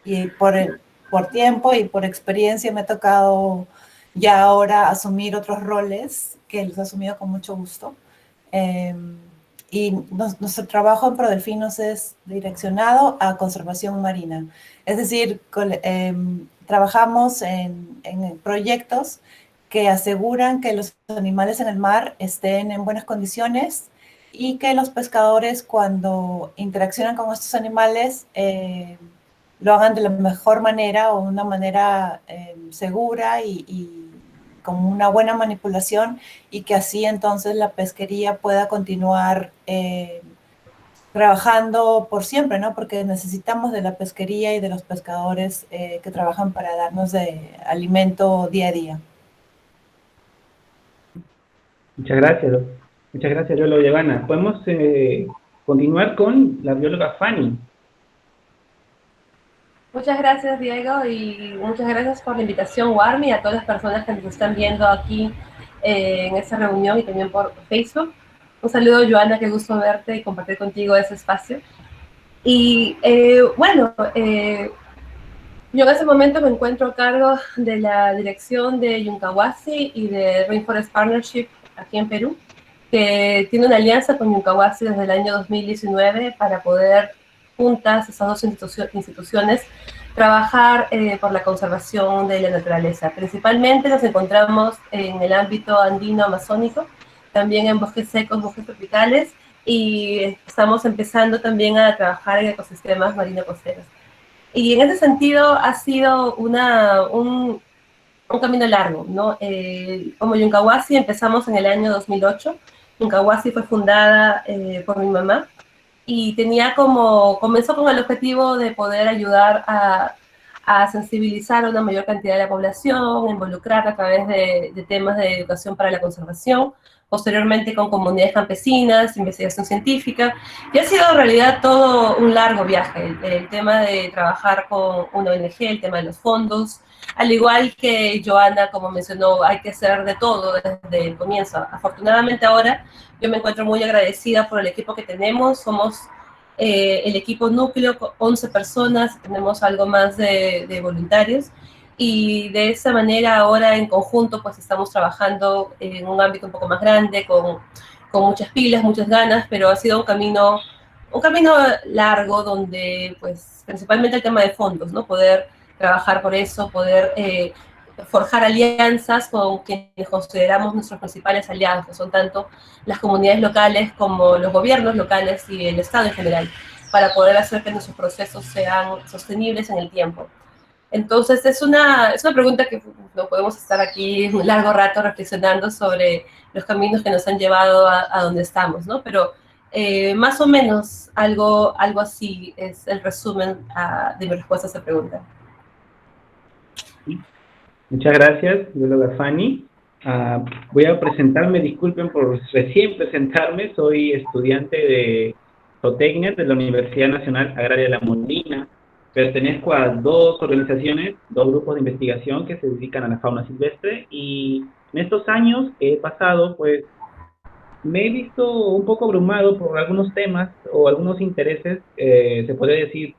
y por tiempo y por experiencia me ha tocado ya ahora asumir otros roles que los he asumido con mucho gusto. Eh, y nuestro trabajo en Prodelfinos es direccionado a conservación marina. Es decir, trabajamos en proyectos que aseguran que los animales en el mar estén en buenas condiciones y que los pescadores, cuando interaccionan con estos animales, lo hagan de la mejor manera o una manera segura y con una buena manipulación, y que así entonces la pesquería pueda continuar trabajando por siempre, ¿no? Porque necesitamos de la pesquería y de los pescadores que trabajan para darnos de alimento día a día. Muchas gracias. Muchas gracias, bióloga Giovanna. Podemos continuar con la bióloga Fanny. Muchas gracias, Diego, y muchas gracias por la invitación, Warmi, a todas las personas que nos están viendo aquí en esta reunión y también por Facebook. Un saludo, Joana, qué gusto verte y compartir contigo ese espacio. Y yo en ese momento me encuentro a cargo de la dirección de Yuncawasi y de Rainforest Partnership aquí en Perú, que tiene una alianza con Yuncawasi desde el año 2019 para poder, juntas, esas dos instituciones, trabajar por la conservación de la naturaleza. Principalmente nos encontramos en el ámbito andino-amazónico, también en bosques secos, bosques tropicales, y estamos empezando también a trabajar en ecosistemas marino-costeros. Y en ese sentido ha sido un camino largo, ¿no? Como Yuncawasi empezamos en el año 2008. Yuncawasi fue fundada por mi mamá y comenzó con el objetivo de poder ayudar a sensibilizar a una mayor cantidad de la población, involucrar a través de temas de educación para la conservación, posteriormente con comunidades campesinas, investigación científica, y ha sido en realidad todo un largo viaje, el tema de trabajar con una ONG, el tema de los fondos, al igual que Joana, como mencionó, hay que hacer de todo desde el comienzo. Afortunadamente ahora yo me encuentro muy agradecida por el equipo que tenemos, somos el equipo núcleo, 11 personas, tenemos algo más de voluntarios, y de esa manera ahora en conjunto pues estamos trabajando en un ámbito un poco más grande, con muchas pilas, muchas ganas, pero ha sido un camino largo donde pues principalmente el tema de fondos, ¿no? Poder trabajar por eso, poder forjar alianzas con quienes consideramos nuestros principales aliados, que son tanto las comunidades locales como los gobiernos locales y el Estado en general, para poder hacer que nuestros procesos sean sostenibles en el tiempo. Entonces es una pregunta que no podemos estar aquí un largo rato reflexionando sobre los caminos que nos han llevado a donde estamos, ¿no? Pero más o menos algo así es el resumen de mi respuesta a esa pregunta. Muchas gracias, bióloga Fanny. Voy a presentarme, disculpen por recién presentarme, soy estudiante de zootecnia de la Universidad Nacional Agraria de La Molina. Pertenezco a dos organizaciones, dos grupos de investigación que se dedican a la fauna silvestre, y en estos años que he pasado, pues me he visto un poco abrumado por algunos temas o algunos intereses, se podría decir,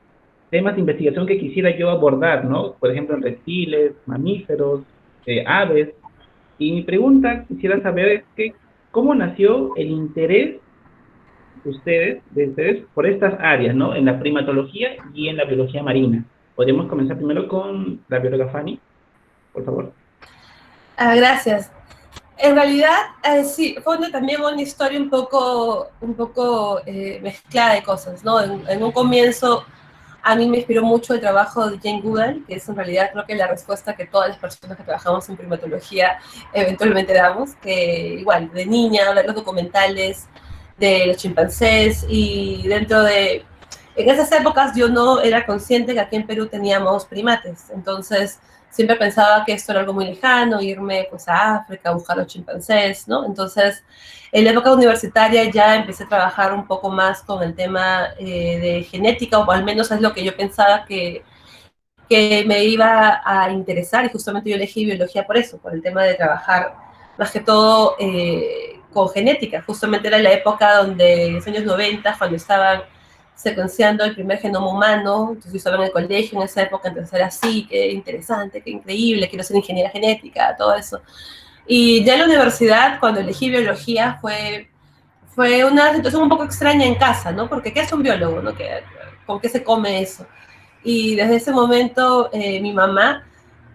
temas de investigación que quisiera yo abordar, ¿no? Por ejemplo, en reptiles, mamíferos, aves. Y mi pregunta, quisiera saber es que, ¿cómo nació el interés de ustedes por estas áreas, ¿no? En la primatología y en la biología marina. ¿Podríamos comenzar primero con la bióloga Fanny, por favor? Gracias. En realidad, sí, fue también una historia un poco mezclada de cosas, ¿no? En un comienzo, a mí me inspiró mucho el trabajo de Jane Goodall, que es en realidad creo que la respuesta que todas las personas que trabajamos en primatología eventualmente damos, que igual, de niña, ver los documentales de los chimpancés, y en esas épocas yo no era consciente que aquí en Perú teníamos primates, entonces siempre pensaba que esto era algo muy lejano, irme pues a África a buscar los chimpancés, ¿no? Entonces, en la época universitaria ya empecé a trabajar un poco más con el tema de genética, o al menos es lo que yo pensaba que me iba a interesar, y justamente yo elegí biología por eso, por el tema de trabajar más que todo con genética. Justamente era la época donde, en los años 90, cuando estaban secuenciando el primer genoma humano. Entonces yo estaba en el colegio en esa época, entonces era así, qué interesante, qué increíble, quiero ser ingeniera genética, todo eso. Y ya en la universidad, cuando elegí biología, fue una situación un poco extraña en casa, ¿no? Porque ¿qué es un biólogo, no? ¿Con qué se come eso? Y desde ese momento mi mamá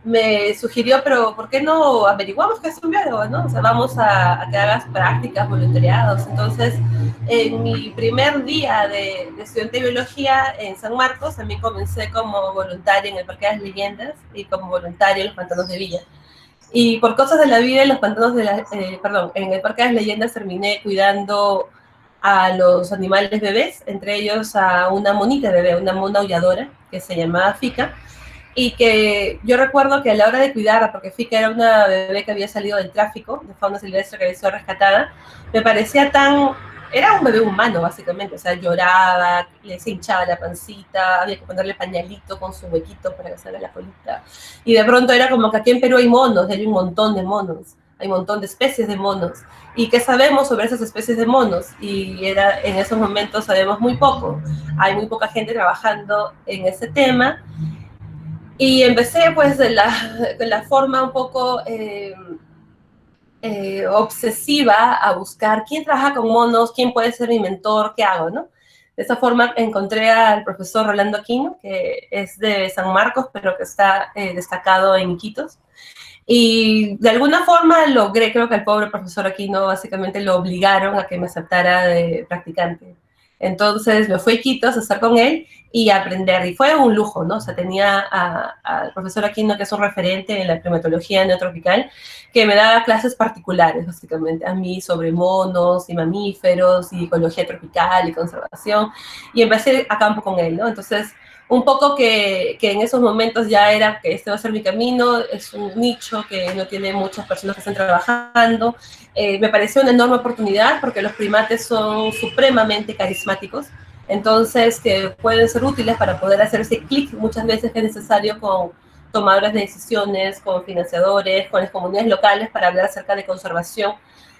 me sugirió, pero ¿por qué no averiguamos qué es un biólogo, no? O sea, vamos a que hagas prácticas, voluntariados. Entonces, en mi primer día de estudiante de biología en San Marcos, también comencé como voluntaria en el Parque de las Leyendas y como voluntaria en los Pantanos de Villa. Y por cosas de la vida, en los pantanos de perdón, en el Parque de las Leyendas terminé cuidando a los animales bebés, entre ellos a una monita bebé, una mona aulladora, que se llamaba Fica, y que yo recuerdo que a la hora de cuidarla, porque Fica era una bebé que había salido del tráfico de fauna silvestre, que había sido rescatada, me parecía era un bebé humano básicamente, o sea, lloraba, se hinchaba la pancita, había que ponerle pañalito con su huequito para que salga la colita, y de pronto era como que aquí en Perú hay monos, hay un montón de monos, hay un montón de especies de monos, y qué sabemos sobre esas especies de monos, y en esos momentos sabemos muy poco, hay muy poca gente trabajando en ese tema, y empecé pues de la forma un poco obsesiva a buscar quién trabaja con monos, quién puede ser mi mentor, qué hago, ¿no? De esa forma encontré al profesor Rolando Aquino, que es de San Marcos, pero que está destacado en Iquitos. Y de alguna forma logré, creo que al pobre profesor Aquino básicamente lo obligaron a que me aceptara de practicante. Entonces me fui a Iquitos a estar con él y a aprender. Y fue un lujo, ¿no? O sea, tenía al profesor Aquino, que es un referente en la primatología neotropical, que me daba clases particulares, básicamente, a mí sobre monos y mamíferos y ecología tropical y conservación. Y empecé a campo con él, ¿no? Entonces, un poco que en esos momentos ya era que este va a ser mi camino, es un nicho que no tiene muchas personas que están trabajando. Me pareció una enorme oportunidad porque los primates son supremamente carismáticos, entonces que pueden ser útiles para poder hacer ese clic muchas veces que es necesario con tomadores de decisiones, con financiadores, con las comunidades locales para hablar acerca de conservación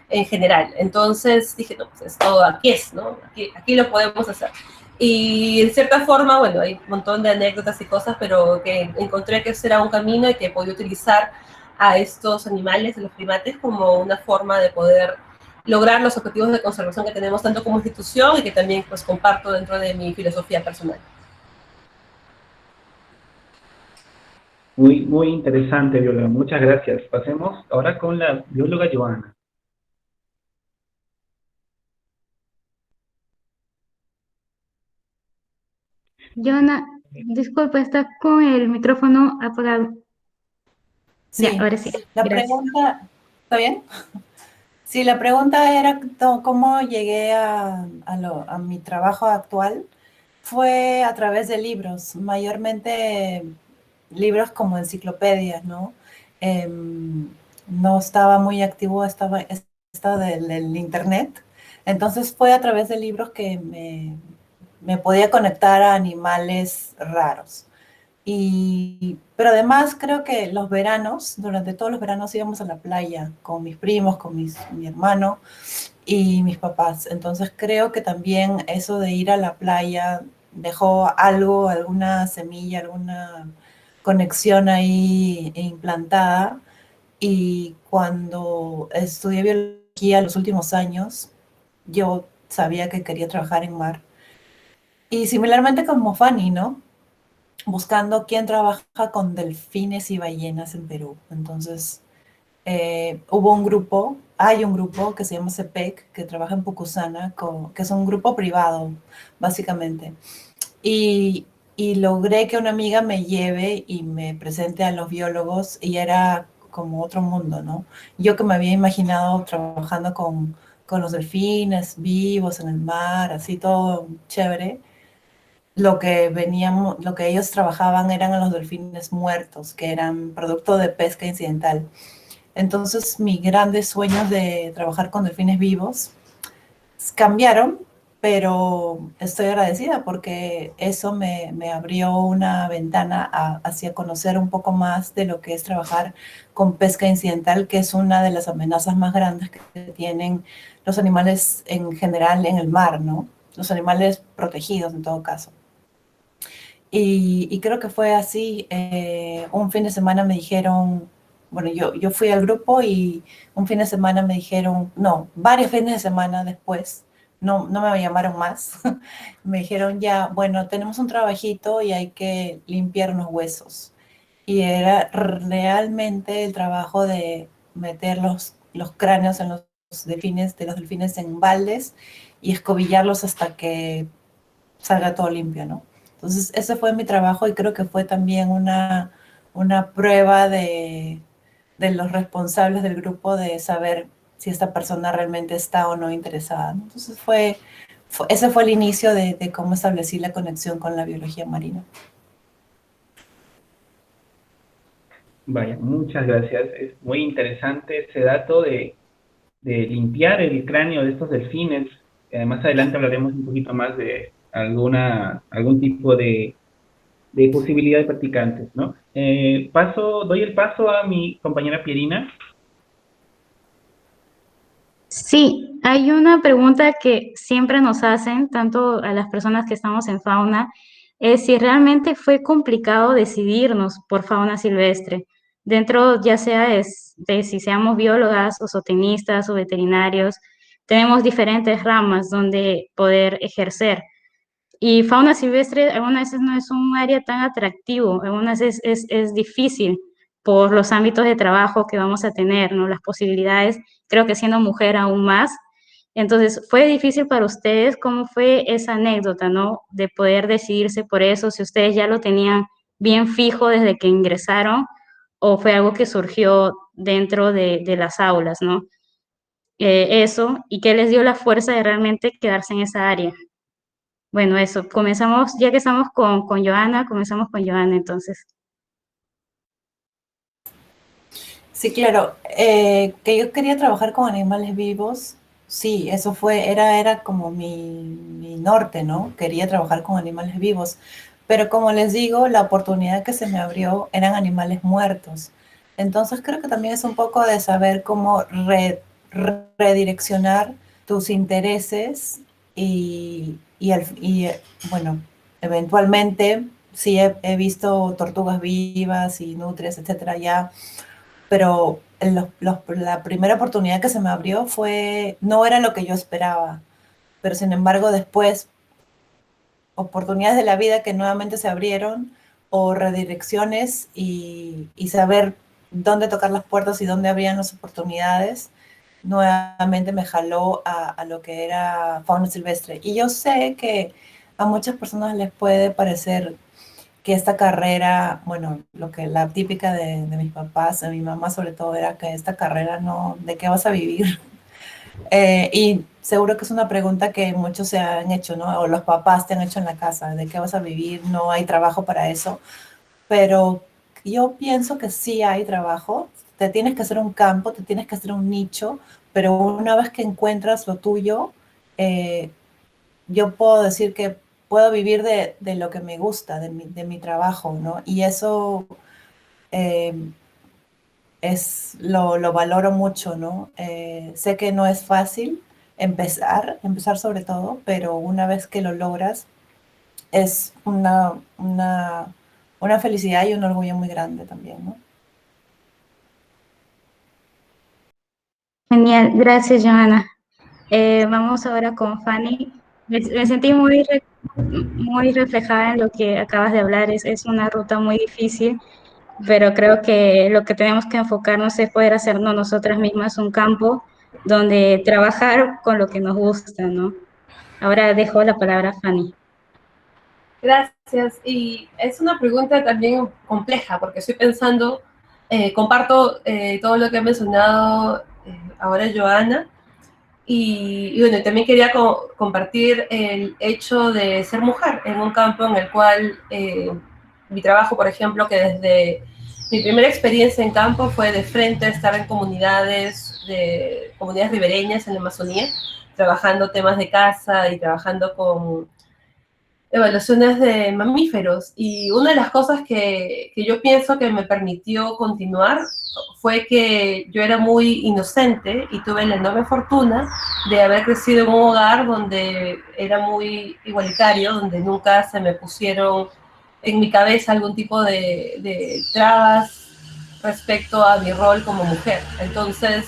en general. Entonces dije, no, pues esto aquí es, ¿no? Aquí lo podemos hacer. Y en cierta forma, bueno, hay un montón de anécdotas y cosas, pero que encontré que ese era un camino y que podía utilizar a estos animales, a los primates, como una forma de poder lograr los objetivos de conservación que tenemos tanto como institución y que también pues comparto dentro de mi filosofía personal. Muy, muy interesante, bióloga. Muchas gracias. Pasemos ahora con la bióloga Joana. Jonah, disculpa, está con el micrófono apagado. Ya, Sí, ahora sí, la gracias. pregunta, ¿está bien? Sí, la pregunta era cómo llegué a mi trabajo actual. Fue a través de libros, mayormente libros como enciclopedias, ¿no? No estaba muy activo esto del internet, entonces fue a través de libros que me podía conectar a animales raros. Pero además creo que los veranos, durante todos los veranos íbamos a la playa con mis primos, con mi hermano y mis papás. Entonces creo que también eso de ir a la playa dejó algo, alguna semilla, alguna conexión ahí implantada. Y cuando estudié biología los últimos años, yo sabía que quería trabajar en mar. Y similarmente como Fanny, ¿no? Buscando quién trabaja con delfines y ballenas en Perú. Entonces, hay un grupo que se llama CEPEC, que trabaja en Pucusana, que es un grupo privado, básicamente. Y, y logré que una amiga me lleve y me presente a los biólogos y era como otro mundo, ¿no? Yo que me había imaginado trabajando con los delfines vivos en el mar, así todo chévere, lo que ellos trabajaban eran a los delfines muertos, que eran producto de pesca incidental. Entonces, mis grandes sueños de trabajar con delfines vivos cambiaron, pero estoy agradecida porque eso me abrió una ventana hacia conocer un poco más de lo que es trabajar con pesca incidental, que es una de las amenazas más grandes que tienen los animales en general en el mar, ¿no? los animales protegidos en todo caso. Y creo que fue así. Un fin de semana me dijeron, bueno, yo fui al grupo y un fin de semana me dijeron, no, varios fines de semana después, no me llamaron más. Me dijeron ya, bueno, tenemos un trabajito y hay que limpiar unos huesos. Y era realmente el trabajo de meter los cráneos en de los delfines en baldes y escobillarlos hasta que salga todo limpio, ¿no? Entonces, ese fue mi trabajo y creo que fue también una prueba de los responsables del grupo de saber si esta persona realmente está o no interesada, ¿no? Entonces, ese fue el inicio de cómo establecí la conexión con la biología marina. Vaya, muchas gracias. Es muy interesante ese dato de limpiar el cráneo de estos delfines. Más adelante hablaremos un poquito más de algún tipo de posibilidad de practicantes, ¿no? Doy el paso a mi compañera Pierina. Sí, hay una pregunta que siempre nos hacen, tanto a las personas que estamos en fauna, es si realmente fue complicado decidirnos por fauna silvestre. Dentro, ya sea de si seamos biólogas o zootecnistas o veterinarios, tenemos diferentes ramas donde poder ejercer. Y fauna silvestre algunas veces no es un área tan atractivo, algunas veces es difícil por los ámbitos de trabajo que vamos a tener, ¿no? Las posibilidades, creo que siendo mujer aún más. Entonces, ¿fue difícil para ustedes? ¿Cómo fue esa anécdota, ¿no? De poder decidirse por eso, si ustedes ya lo tenían bien fijo desde que ingresaron o fue algo que surgió dentro de las aulas, ¿no? Eso, y qué les dio la fuerza de realmente quedarse en esa área. Bueno, eso, comenzamos, ya que estamos con Joana, comenzamos con Joana entonces. Sí, claro. Que yo quería trabajar con animales vivos, sí, eso era como mi norte, ¿no? Quería trabajar con animales vivos. Pero como les digo, la oportunidad que se me abrió eran animales muertos. Entonces creo que también es un poco de saber cómo redireccionar tus intereses bueno, eventualmente sí he visto tortugas vivas y nutrias, etcétera, ya, pero la primera oportunidad que se me abrió no era lo que yo esperaba, pero sin embargo después oportunidades de la vida que nuevamente se abrieron o redirecciones y saber dónde tocar las puertas y dónde abrían las oportunidades, nuevamente me jaló a lo que era fauna silvestre. Y yo sé que a muchas personas les puede parecer que esta carrera, bueno, la típica de mis papás, de mi mamá sobre todo, era que esta carrera no, ¿de qué vas a vivir? Y seguro que es una pregunta que muchos se han hecho, ¿no? O los papás te han hecho en la casa, ¿de qué vas a vivir? No hay trabajo para eso. Pero yo pienso que sí hay trabajo. Te tienes que hacer un campo, te tienes que hacer un nicho, pero una vez que encuentras lo tuyo, eh, yo puedo decir que puedo vivir de lo que me gusta, de mi trabajo, ¿no? Y eso eh, lo valoro mucho, ¿no? Sé que no es fácil empezar sobre todo, pero una vez que lo logras, es una felicidad y un orgullo muy grande también, ¿no? Genial, gracias Joana. Vamos ahora con Fanny. Me sentí muy reflejada en lo que acabas de hablar. Es una ruta muy difícil, pero creo que lo que tenemos que enfocarnos es poder hacernos nosotras mismas un campo donde trabajar con lo que nos gusta, ¿no? Ahora dejo la palabra a Fanny. Gracias. Y es una pregunta también compleja, porque estoy pensando, comparto todo lo que ha mencionado ahora Joana, y bueno, también quería compartir el hecho de ser mujer en un campo en el cual mi trabajo, por ejemplo, que desde mi primera experiencia en campo fue de frente, estar en comunidades ribereñas en la Amazonía, trabajando temas de caza y trabajando con evaluaciones de mamíferos. Y una de las cosas que yo pienso que me permitió continuar fue que yo era muy inocente y tuve la enorme fortuna de haber crecido en un hogar donde era muy igualitario, donde nunca se me pusieron en mi cabeza algún tipo de trabas respecto a mi rol como mujer. Entonces,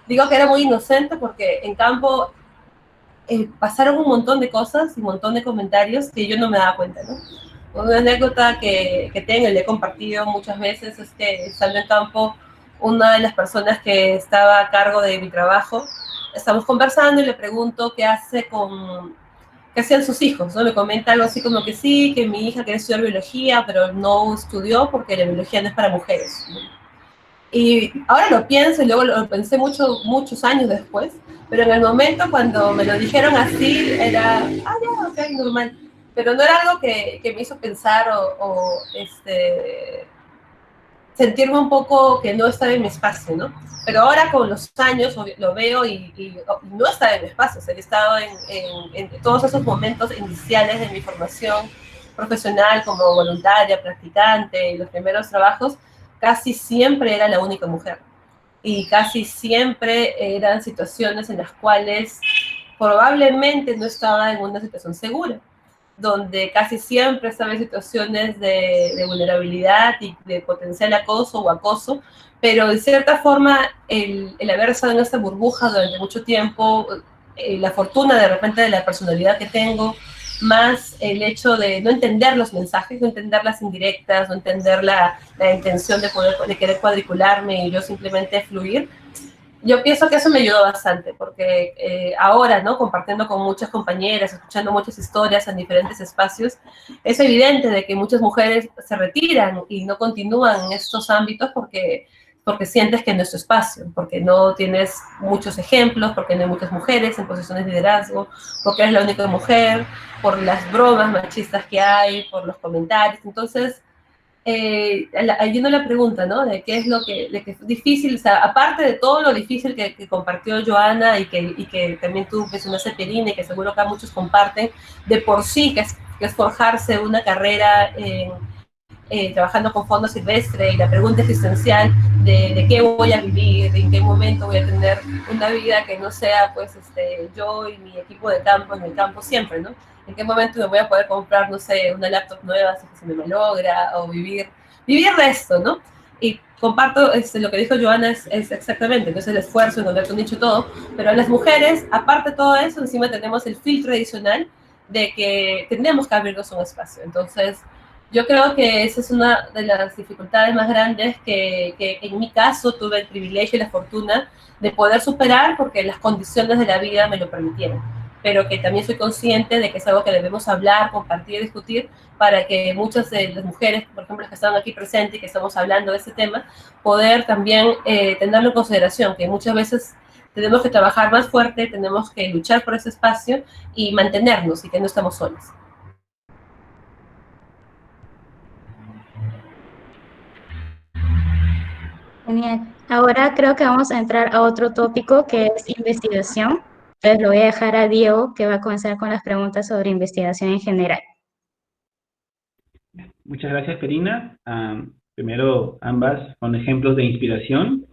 digo que era muy inocente porque en campo pasaron un montón de cosas y un montón de comentarios que yo no me daba cuenta, ¿no? Una anécdota que tengo y le he compartido muchas veces es que estando en campo, una de las personas que estaba a cargo de mi trabajo, estamos conversando y le pregunto qué hacían sus hijos, ¿no? Me comenta algo así como que sí, que mi hija quería estudiar biología, pero no estudió porque la biología no es para mujeres, ¿no? Y ahora lo pienso y luego lo pensé muchos años después, pero en el momento cuando me lo dijeron así, era, ya, ok, normal. Pero no era algo que me hizo pensar sentirme un poco que no estaba en mi espacio, ¿no? Pero ahora con los años lo veo y no estaba en mi espacio, o sea, he estado en todos esos momentos iniciales de mi formación profesional como voluntaria, practicante, y los primeros trabajos, casi siempre era la única mujer. Y casi siempre eran situaciones en las cuales probablemente no estaba en una situación segura, donde casi siempre estaba en situaciones de vulnerabilidad y de potencial acoso o acoso, pero de cierta forma el haber estado en esta burbuja durante mucho tiempo, la fortuna de repente de la personalidad que tengo, más el hecho de no entender los mensajes, no entender las indirectas, no entender la intención de querer cuadricularme y yo simplemente fluir. Yo pienso que eso me ayudó bastante, porque ahora, ¿no? Compartiendo con muchas compañeras, escuchando muchas historias en diferentes espacios, es evidente de que muchas mujeres se retiran y no continúan en estos ámbitos porque sientes que no es tu espacio, porque no tienes muchos ejemplos, porque no hay muchas mujeres en posiciones de liderazgo, porque eres la única mujer, por las bromas machistas que hay, por los comentarios. Entonces, yendo a la pregunta, ¿no? De qué es lo que es difícil, o sea, aparte de todo lo difícil que compartió Joana y que también tú mencionaste, Perine, y que seguro acá muchos comparten, de por sí, que es forjarse una carrera trabajando con fondo silvestre y la pregunta existencial de qué voy a vivir, de en qué momento voy a tener una vida que no sea, pues, yo y mi equipo de campo en el campo siempre, ¿no? En qué momento me voy a poder comprar, no sé, una laptop nueva si se me malogra, o vivir de esto, ¿no? Y comparto lo que dijo Joana, es exactamente, entonces el esfuerzo, en donde tú has dicho todo, pero las mujeres, aparte de todo eso, encima tenemos el filtro adicional de que tenemos que abrirnos un espacio. Entonces, yo creo que esa es una de las dificultades más grandes que en mi caso tuve el privilegio y la fortuna de poder superar porque las condiciones de la vida me lo permitieron, pero que también soy consciente de que es algo que debemos hablar, compartir y discutir para que muchas de las mujeres, por ejemplo, las que están aquí presentes y que estamos hablando de este tema, poder también tenerlo en consideración, que muchas veces tenemos que trabajar más fuerte, tenemos que luchar por ese espacio y mantenernos y que no estamos solas. Genial. Ahora creo que vamos a entrar a otro tópico que es investigación. Entonces lo voy a dejar a Diego, que va a comenzar con las preguntas sobre investigación en general. Muchas gracias, Perina. Primero, ambas con ejemplos de inspiración.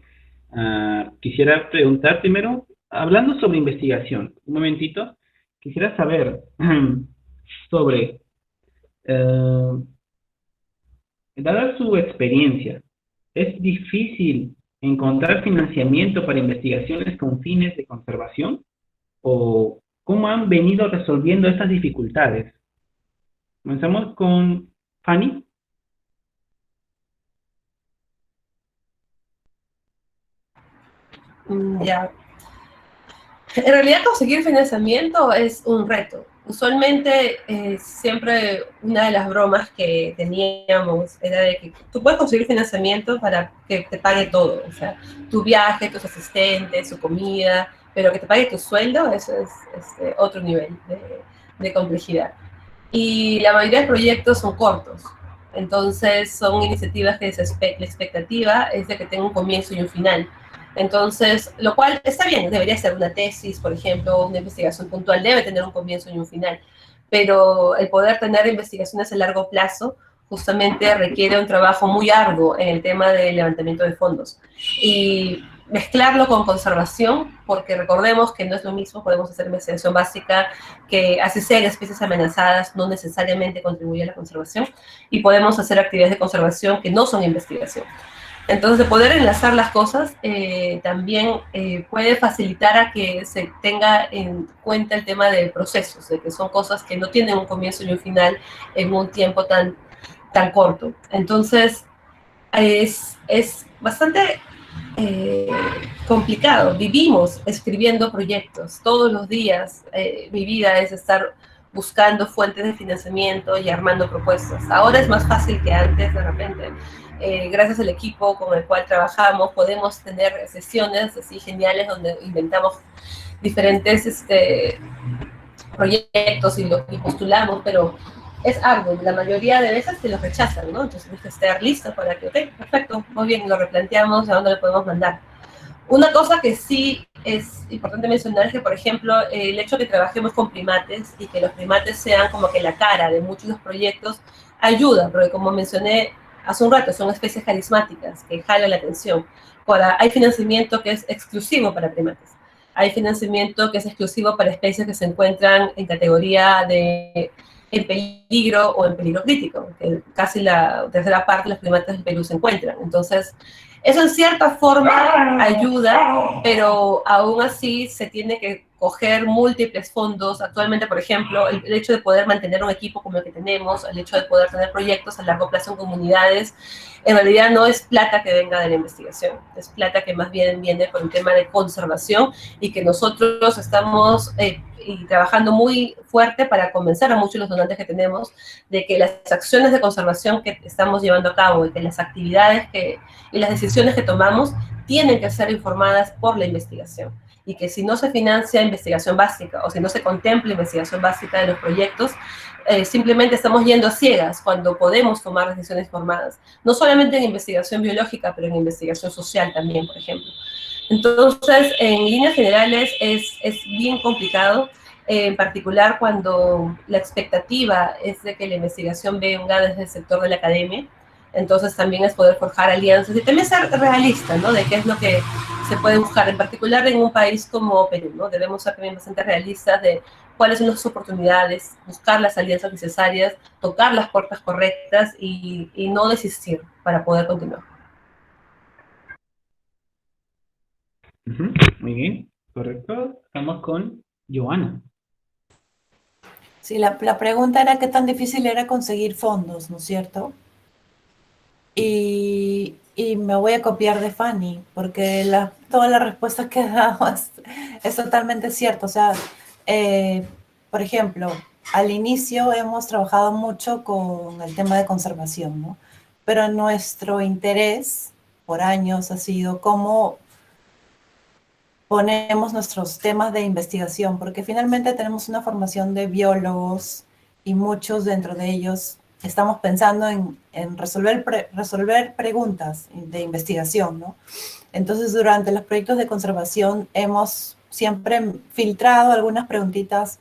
Quisiera preguntar primero, hablando sobre investigación, un momentito, quisiera saber sobre, dada su experiencia, ¿es difícil encontrar financiamiento para investigaciones con fines de conservación? ¿O cómo han venido resolviendo estas dificultades? Comenzamos con Fanny. Ya. En realidad conseguir financiamiento es un reto. Usualmente siempre una de las bromas que teníamos era de que tú puedes conseguir financiamiento para que te pague todo, o sea, tu viaje, tus asistentes, su comida, pero que te pague tu sueldo, eso es otro nivel de complejidad. Y la mayoría de proyectos son cortos, entonces son iniciativas que la expectativa es de que tenga un comienzo y un final. Entonces, lo cual está bien, debería ser una tesis, por ejemplo, una investigación puntual debe tener un comienzo y un final, pero el poder tener investigaciones a largo plazo justamente requiere un trabajo muy arduo en el tema del levantamiento de fondos. Y mezclarlo con conservación, porque recordemos que no es lo mismo, podemos hacer investigación básica que, así sea en especies amenazadas, no necesariamente contribuye a la conservación, y podemos hacer actividades de conservación que no son investigación. Entonces, de poder enlazar las cosas también puede facilitar a que se tenga en cuenta el tema de procesos, de que son cosas que no tienen un comienzo y un final en un tiempo tan corto. Entonces, es bastante complicado. Vivimos escribiendo proyectos todos los días. Mi vida es estar buscando fuentes de financiamiento y armando propuestas. Ahora es más fácil que antes, de repente. Gracias al equipo con el cual trabajamos, podemos tener sesiones así geniales donde inventamos diferentes proyectos y postulamos, pero es arduo. La mayoría de veces te lo rechazan, ¿no? Entonces tienes que estar listo para que, ok, perfecto, muy bien, lo replanteamos, ¿a dónde le podemos mandar? Una cosa que sí es importante mencionar es que, por ejemplo, el hecho de que trabajemos con primates y que los primates sean como que la cara de muchos de los proyectos ayuda, porque como mencioné hace un rato, son especies carismáticas que jalan la atención. Ahora, hay financiamiento que es exclusivo para primates. Hay financiamiento que es exclusivo para especies que se encuentran en categoría de en peligro o en peligro crítico, que casi la tercera parte de los primates del Perú se encuentran. Entonces, eso en cierta forma ayuda, pero aún así se tiene que coger múltiples fondos. Actualmente, por ejemplo, el hecho de poder mantener un equipo como el que tenemos, el hecho de poder tener proyectos a largo plazo en comunidades, en realidad no es plata que venga de la investigación, es plata que más bien viene por un tema de conservación y que nosotros estamos trabajando muy fuerte para convencer a muchos de los donantes que tenemos de que las acciones de conservación que estamos llevando a cabo y que las actividades y las decisiones que tomamos tienen que ser informadas por la investigación y que si no se financia investigación básica o si no se contempla investigación básica de los proyectos, simplemente estamos yendo a ciegas cuando podemos tomar decisiones informadas, no solamente en investigación biológica, pero en investigación social también, por ejemplo. Entonces, en líneas generales es bien complicado, en particular cuando la expectativa es de que la investigación venga desde el sector de la academia. Entonces también es poder forjar alianzas y también ser realista, ¿no? De qué es lo que se puede buscar, en particular en un país como Perú, ¿no? Debemos ser también bastante realistas de cuáles son las oportunidades, buscar las alianzas necesarias, tocar las puertas correctas y no desistir para poder continuar. Muy bien, correcto. Estamos con Joana. Sí, la pregunta era qué tan difícil era conseguir fondos, ¿no es cierto? Y me voy a copiar de Fanny, porque todas las respuestas que he dado es totalmente cierto. O sea, por ejemplo, al inicio hemos trabajado mucho con el tema de conservación, ¿no? Pero nuestro interés por años ha sido cómo ponemos nuestros temas de investigación, porque finalmente tenemos una formación de biólogos y muchos dentro de ellos estamos pensando en resolver preguntas de investigación, ¿no? Entonces, durante los proyectos de conservación hemos siempre filtrado algunas preguntitas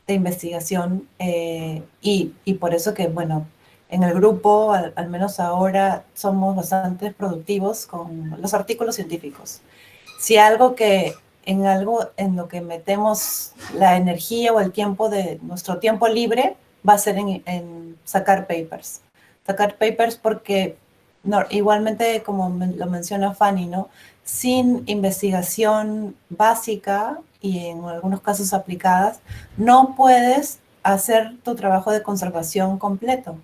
de investigación y por eso que, bueno, en el grupo, al menos ahora, somos bastante productivos con los artículos científicos. Si algo en lo que metemos la energía o el tiempo de nuestro tiempo libre va a ser en sacar papers. Sacar papers porque igualmente, como lo menciona Fanny, ¿no? Sin investigación básica y en algunos casos aplicadas, no puedes hacer tu trabajo de conservación completo.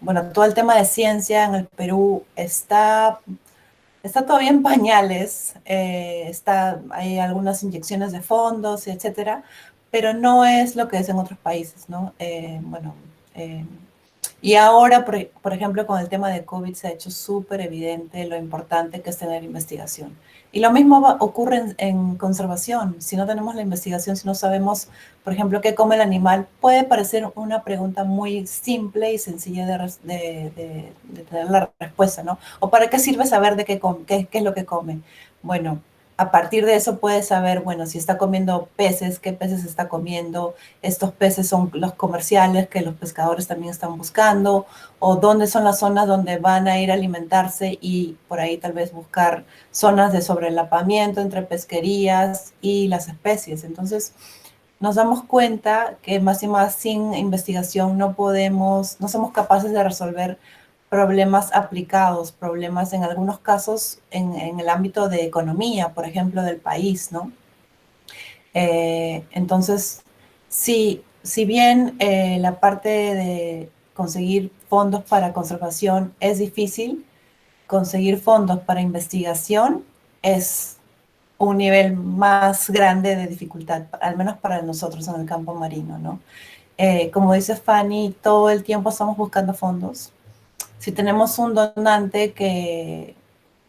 Bueno, todo el tema de ciencia en el Perú está todavía en pañales, hay algunas inyecciones de fondos, etcétera, pero no es lo que es en otros países, ¿no? Y ahora, por ejemplo, con el tema de COVID se ha hecho súper evidente lo importante que es tener investigación. Y lo mismo ocurre en conservación. Si no tenemos la investigación, si no sabemos, por ejemplo, qué come el animal, puede parecer una pregunta muy simple y sencilla de tener la respuesta, ¿no? ¿O para qué sirve saber qué es lo que come? Bueno, a partir de eso puedes saber, bueno, si está comiendo peces, qué peces está comiendo, estos peces son los comerciales que los pescadores también están buscando, o dónde son las zonas donde van a ir a alimentarse y por ahí tal vez buscar zonas de sobrelapamiento entre pesquerías y las especies. Entonces, nos damos cuenta que más y más sin investigación no somos capaces de resolver problemas aplicados, problemas en algunos casos en el ámbito de economía, por ejemplo, del país, ¿no? Entonces, sí, si bien la parte de conseguir fondos para conservación es difícil, conseguir fondos para investigación es un nivel más grande de dificultad, al menos para nosotros en el campo marino, ¿no? Como dice Fanny, todo el tiempo estamos buscando fondos. Si tenemos un donante que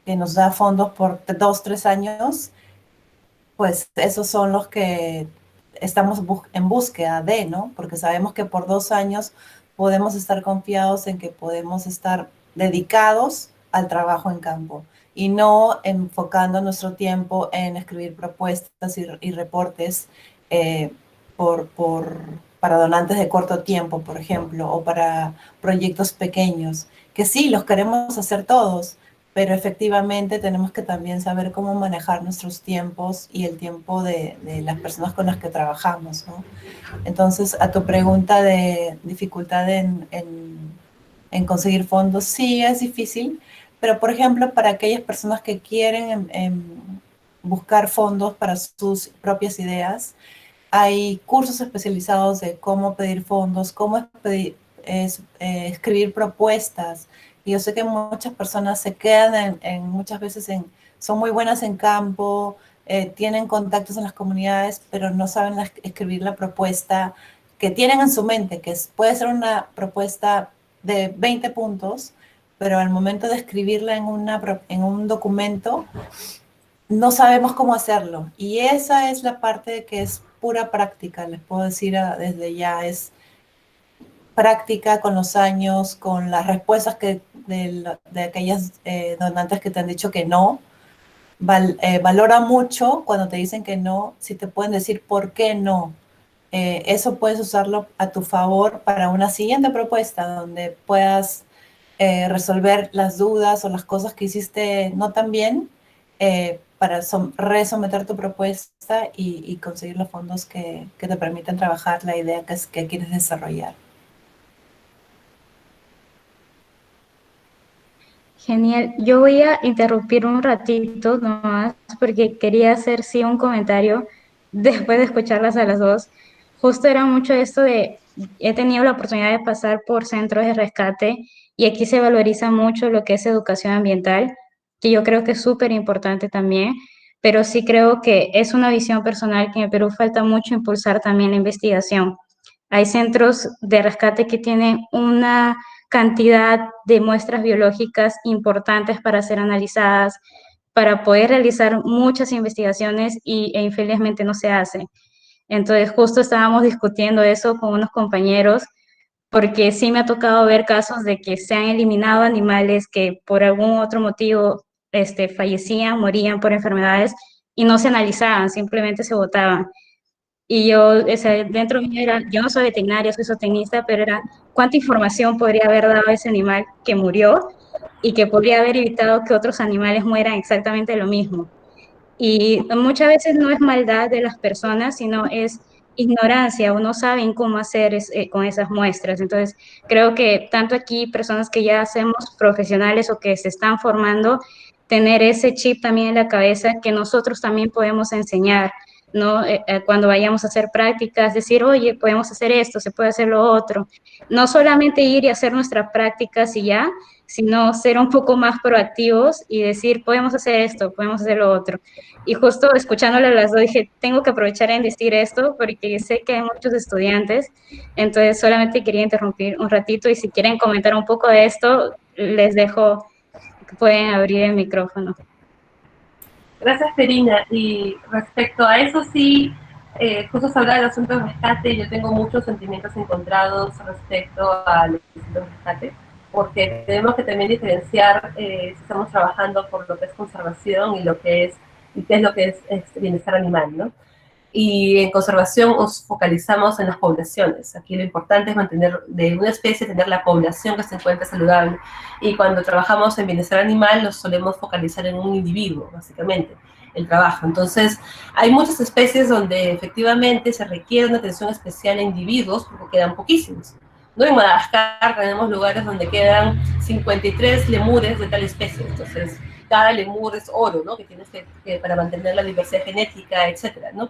nos da fondos por 2, 3 años, pues esos son los que estamos en búsqueda de, ¿no? Porque sabemos que por 2 años podemos estar confiados en que podemos estar dedicados al trabajo en campo y no enfocando nuestro tiempo en escribir propuestas y reportes eh, por, por, para donantes de corto tiempo, por ejemplo, o para proyectos pequeños, que sí, los queremos hacer todos, pero efectivamente tenemos que también saber cómo manejar nuestros tiempos y el tiempo de las personas con las que trabajamos, ¿no? Entonces, a tu pregunta de dificultad en conseguir fondos, sí es difícil, pero por ejemplo, para aquellas personas que quieren buscar fondos para sus propias ideas, hay cursos especializados de cómo pedir fondos, cómo escribir propuestas. Y yo sé que muchas personas se quedan muchas veces son muy buenas en campo, tienen contactos en las comunidades, pero no saben escribir la propuesta que tienen en su mente, puede ser una propuesta de 20 puntos, pero al momento de escribirla en un documento, no sabemos cómo hacerlo. Y esa es la parte que es pura práctica, les puedo decir desde ya, es práctica con los años, con las respuestas de aquellas donantes que te han dicho que no. Valora mucho cuando te dicen que no, si te pueden decir por qué no. Eso puedes usarlo a tu favor para una siguiente propuesta donde puedas resolver las dudas o las cosas que hiciste no tan bien para resometer tu propuesta y conseguir los fondos que te permiten trabajar la idea que quieres desarrollar. Genial. Yo voy a interrumpir un ratito nomás porque quería hacer sí un comentario después de escucharlas a las dos. Justo era mucho esto de, he tenido la oportunidad de pasar por centros de rescate y aquí se valoriza mucho lo que es educación ambiental, que yo creo que es súper importante también, pero sí creo que es una visión personal que en el Perú falta mucho impulsar también la investigación. Hay centros de rescate que tienen una cantidad de muestras biológicas importantes para ser analizadas, para poder realizar muchas investigaciones e infelizmente no se hace. Entonces, justo estábamos discutiendo eso con unos compañeros, porque sí me ha tocado ver casos de que se han eliminado animales que por algún otro motivo fallecían, morían por enfermedades y no se analizaban, simplemente se botaban. Y yo, o sea, dentro mío era, yo no soy veterinaria, soy zootecnista, pero era cuánta información podría haber dado ese animal que murió y que podría haber evitado que otros animales mueran exactamente lo mismo. Y muchas veces no es maldad de las personas, sino es ignorancia o no saben cómo hacer con esas muestras. Entonces, creo que tanto aquí personas que ya hacemos profesionales o que se están formando, tener ese chip también en la cabeza que nosotros también podemos enseñar, ¿no? Cuando vayamos a hacer prácticas, decir, oye, podemos hacer esto, se puede hacer lo otro. No solamente ir y hacer nuestras prácticas y ya, sino ser un poco más proactivos y decir, podemos hacer esto, podemos hacer lo otro. Y justo escuchándole a las dos dije, tengo que aprovechar en decir esto porque sé que hay muchos estudiantes, entonces solamente quería interrumpir un ratito y si quieren comentar un poco de esto, les dejo que pueden abrir el micrófono. Gracias, Terina. Y respecto a eso, sí, justo se habla del asunto de rescate. Yo tengo muchos sentimientos encontrados respecto al asunto de rescate, porque tenemos que también diferenciar si estamos trabajando por lo que es conservación y lo que es y qué es lo que es bienestar animal, ¿no? Y en conservación nos focalizamos en las poblaciones. Aquí lo importante es mantener de una especie, tener la población que se encuentre saludable. Y cuando trabajamos en bienestar animal, nos solemos focalizar en un individuo, básicamente, el trabajo. Entonces, hay muchas especies donde efectivamente se requiere una atención especial a individuos porque quedan poquísimos. ¿No? En Madagascar tenemos lugares donde quedan 53 lemures de tal especie. Entonces, cada lemur es oro, ¿no? Que tienes que para mantener la diversidad genética, etcétera, ¿no?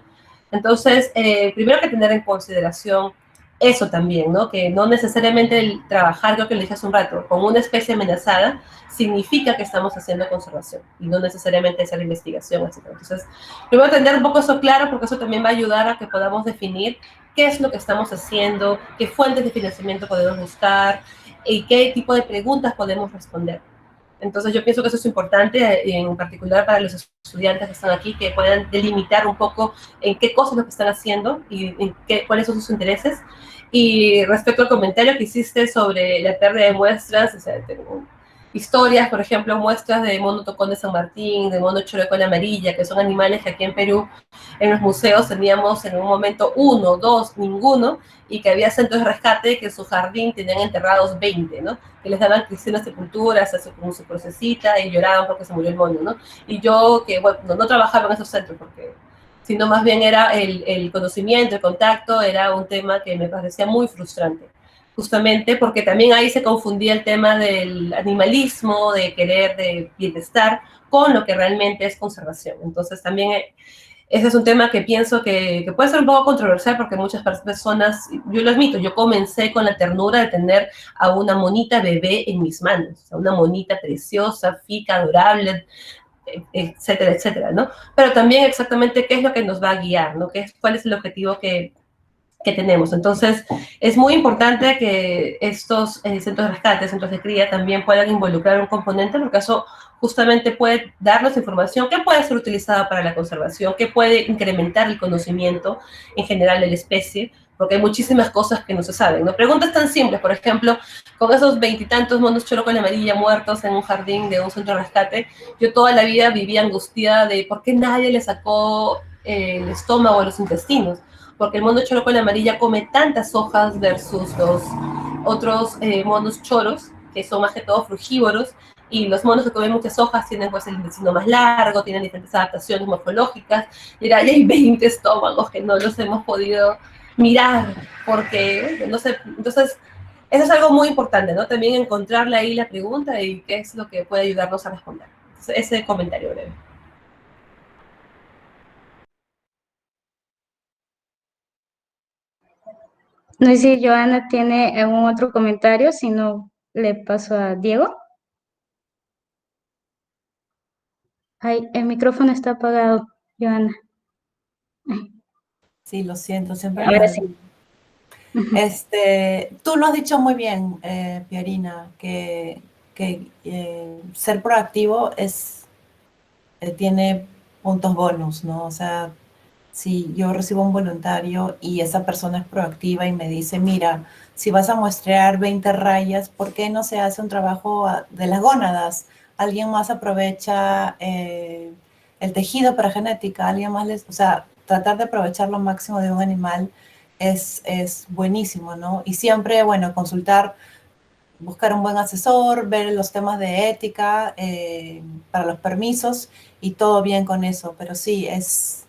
Entonces, primero que tener en consideración eso también, ¿no? Que no necesariamente el trabajar, creo que lo dije hace un rato, con una especie amenazada significa que estamos haciendo conservación y no necesariamente hacer investigación, etc. Entonces, primero tener un poco eso claro porque eso también va a ayudar a que podamos definir qué es lo que estamos haciendo, qué fuentes de financiamiento podemos buscar y qué tipo de preguntas podemos responder. Entonces yo pienso que eso es importante, en particular para los estudiantes que están aquí, que puedan delimitar un poco en qué cosas es lo que están haciendo y en cuáles son sus intereses. Y respecto al comentario que hiciste sobre la pérdida de muestras, o sea, tengo historias, por ejemplo, muestras de mono tocón de San Martín, de mono choro de cola amarilla, que son animales que aquí en Perú, en los museos teníamos en un momento uno, dos, ninguno, y que había centros de rescate que en su jardín tenían enterrados 20, ¿no? Que les daban cristianas sepulturas, con su procesita y lloraban porque se murió el mono, ¿no? Y yo, que bueno, no trabajaba en esos centros porque sino más bien era el conocimiento, el contacto, era un tema que me parecía muy frustrante, justamente porque también ahí se confundía el tema del animalismo, de querer, de bienestar, con lo que realmente es conservación. Entonces también ese es un tema que pienso que puede ser un poco controversial porque muchas personas, yo lo admito, yo comencé con la ternura de tener a una monita bebé en mis manos, a una monita preciosa, fica, adorable, etcétera, etcétera, ¿no? Pero también exactamente qué es lo que nos va a guiar, ¿no? ¿Cuál es el objetivo que tenemos? Entonces, es muy importante que estos centros de rescate, centros de cría, también puedan involucrar un componente, porque eso justamente puede darnos información que puede ser utilizada para la conservación, que puede incrementar el conocimiento en general de la especie, porque hay muchísimas cosas que no se saben, ¿no? Preguntas tan simples, por ejemplo, con esos veintitantos monos choro con la amarilla muertos en un jardín de un centro de rescate, yo toda la vida vivía angustiada de por qué nadie le sacó el estómago o los intestinos, porque el mono choro con la amarilla come tantas hojas versus los otros monos choros, que son más que todo frugívoros, y los monos que comen muchas hojas tienen pues el intestino más largo, tienen diferentes adaptaciones morfológicas, y hay 20 estómagos que no los hemos podido mirar, porque, no sé, entonces, eso es algo muy importante, ¿no? También encontrarle ahí la pregunta y qué es lo que puede ayudarnos a responder. Entonces, ese comentario breve. No sé si Joana tiene algún otro comentario, si no le paso a Diego. Ay, el micrófono está apagado, Joana. Sí, lo siento, siempre Ahora me... sí. Tú lo has dicho muy bien, Piorina, que ser proactivo tiene puntos bonus, ¿no? O sea, si yo recibo un voluntario y esa persona es proactiva y me dice, mira, si vas a muestrear 20 rayas, ¿por qué no se hace un trabajo de las gónadas? Alguien más aprovecha el tejido para genética, alguien más o sea, tratar de aprovechar lo máximo de un animal es buenísimo, ¿no? Y siempre, bueno, buscar un buen asesor, ver los temas de ética para los permisos y todo bien con eso, pero sí, es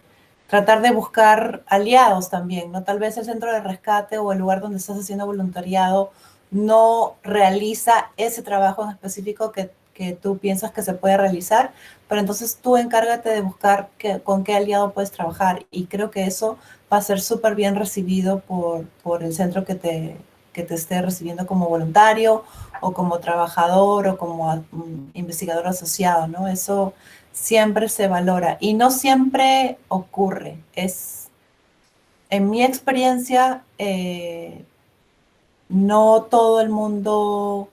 tratar de buscar aliados también, ¿no? Tal vez el centro de rescate o el lugar donde estás haciendo voluntariado no realiza ese trabajo en específico que tú piensas que se puede realizar, pero entonces tú encárgate de buscar con qué aliado puedes trabajar y creo que eso va a ser súper bien recibido por el centro que te esté recibiendo como voluntario o como trabajador o como investigador asociado, ¿no? Eso siempre se valora y no siempre ocurre. En mi experiencia, no todo el mundo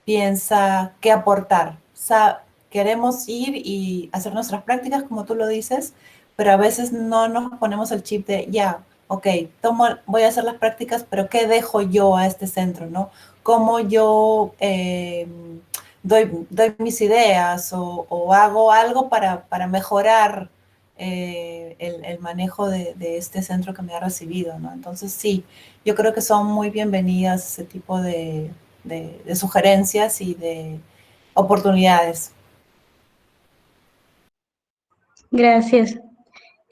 piensa qué aportar. O sea, queremos ir y hacer nuestras prácticas, como tú lo dices, pero a veces no nos ponemos el chip de, ya, ok, voy a hacer las prácticas, pero ¿qué dejo yo a este centro, no? ¿Cómo yo doy mis ideas o hago algo para mejorar el manejo de este centro que me ha recibido, ¿no? Entonces, sí, yo creo que son muy bienvenidas ese tipo de sugerencias y de oportunidades. Gracias.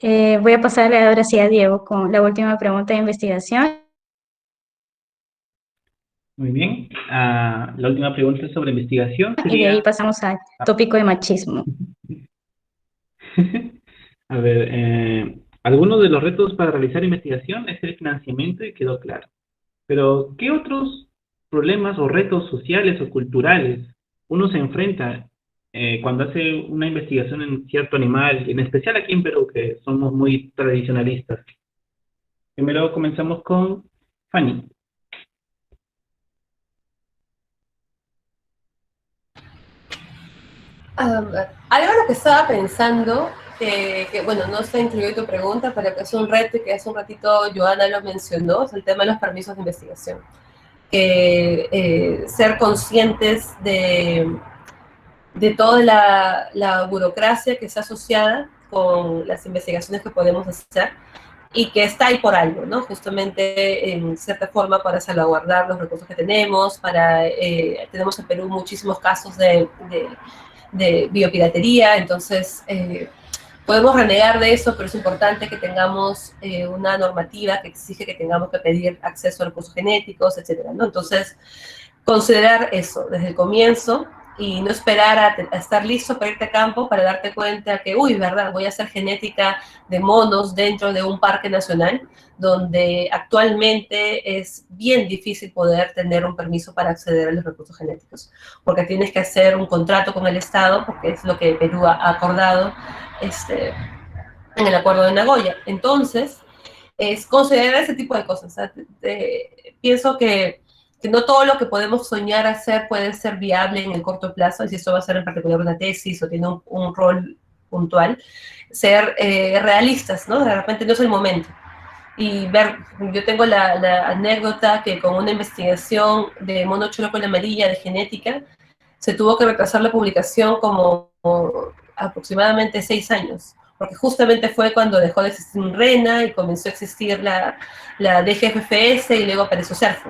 Voy a pasarle ahora sí a Diego con la última pregunta de investigación. Muy bien. La última pregunta sobre investigación Y de sería... ahí pasamos al tópico de machismo. A ver, algunos de los retos para realizar investigación es el financiamiento y quedó claro. Pero, ¿qué otros problemas o retos sociales o culturales uno se enfrenta cuando hace una investigación en cierto animal, en especial aquí en Perú, que somos muy tradicionalistas? Primero comenzamos con Fanny. Algo en lo que estaba pensando, bueno, no está incluido en tu pregunta, pero que es un reto y que hace un ratito Joana lo mencionó, es el tema de los permisos de investigación. Ser conscientes de toda la burocracia que está asociada con las investigaciones que podemos hacer y que está ahí por algo, ¿no? Justamente en cierta forma para salvaguardar los recursos que tenemos, tenemos en Perú muchísimos casos de biopiratería, entonces podemos renegar de eso, pero es importante que tengamos una normativa que exige que tengamos que pedir acceso a recursos genéticos, etcétera, ¿no? Entonces, considerar eso desde el comienzo y no esperar a estar listo para irte a campo para darte cuenta que, uy, verdad, voy a hacer genética de monos dentro de un parque nacional, donde actualmente es bien difícil poder tener un permiso para acceder a los recursos genéticos, porque tienes que hacer un contrato con el Estado, porque es lo que Perú ha acordado en el Acuerdo de Nagoya. Entonces, es considerar ese tipo de cosas. O sea, pienso que no todo lo que podemos soñar hacer puede ser viable en el corto plazo, y si esto va a ser en particular una tesis o tiene un rol puntual, ser realistas, ¿no? De repente no es el momento. Y ver, yo tengo la anécdota que con una investigación de mono cholo con la amarilla de genética, se tuvo que retrasar la publicación como aproximadamente 6 años, porque justamente fue cuando dejó de existir RENA y comenzó a existir la DGFFS y luego apareció CERFO.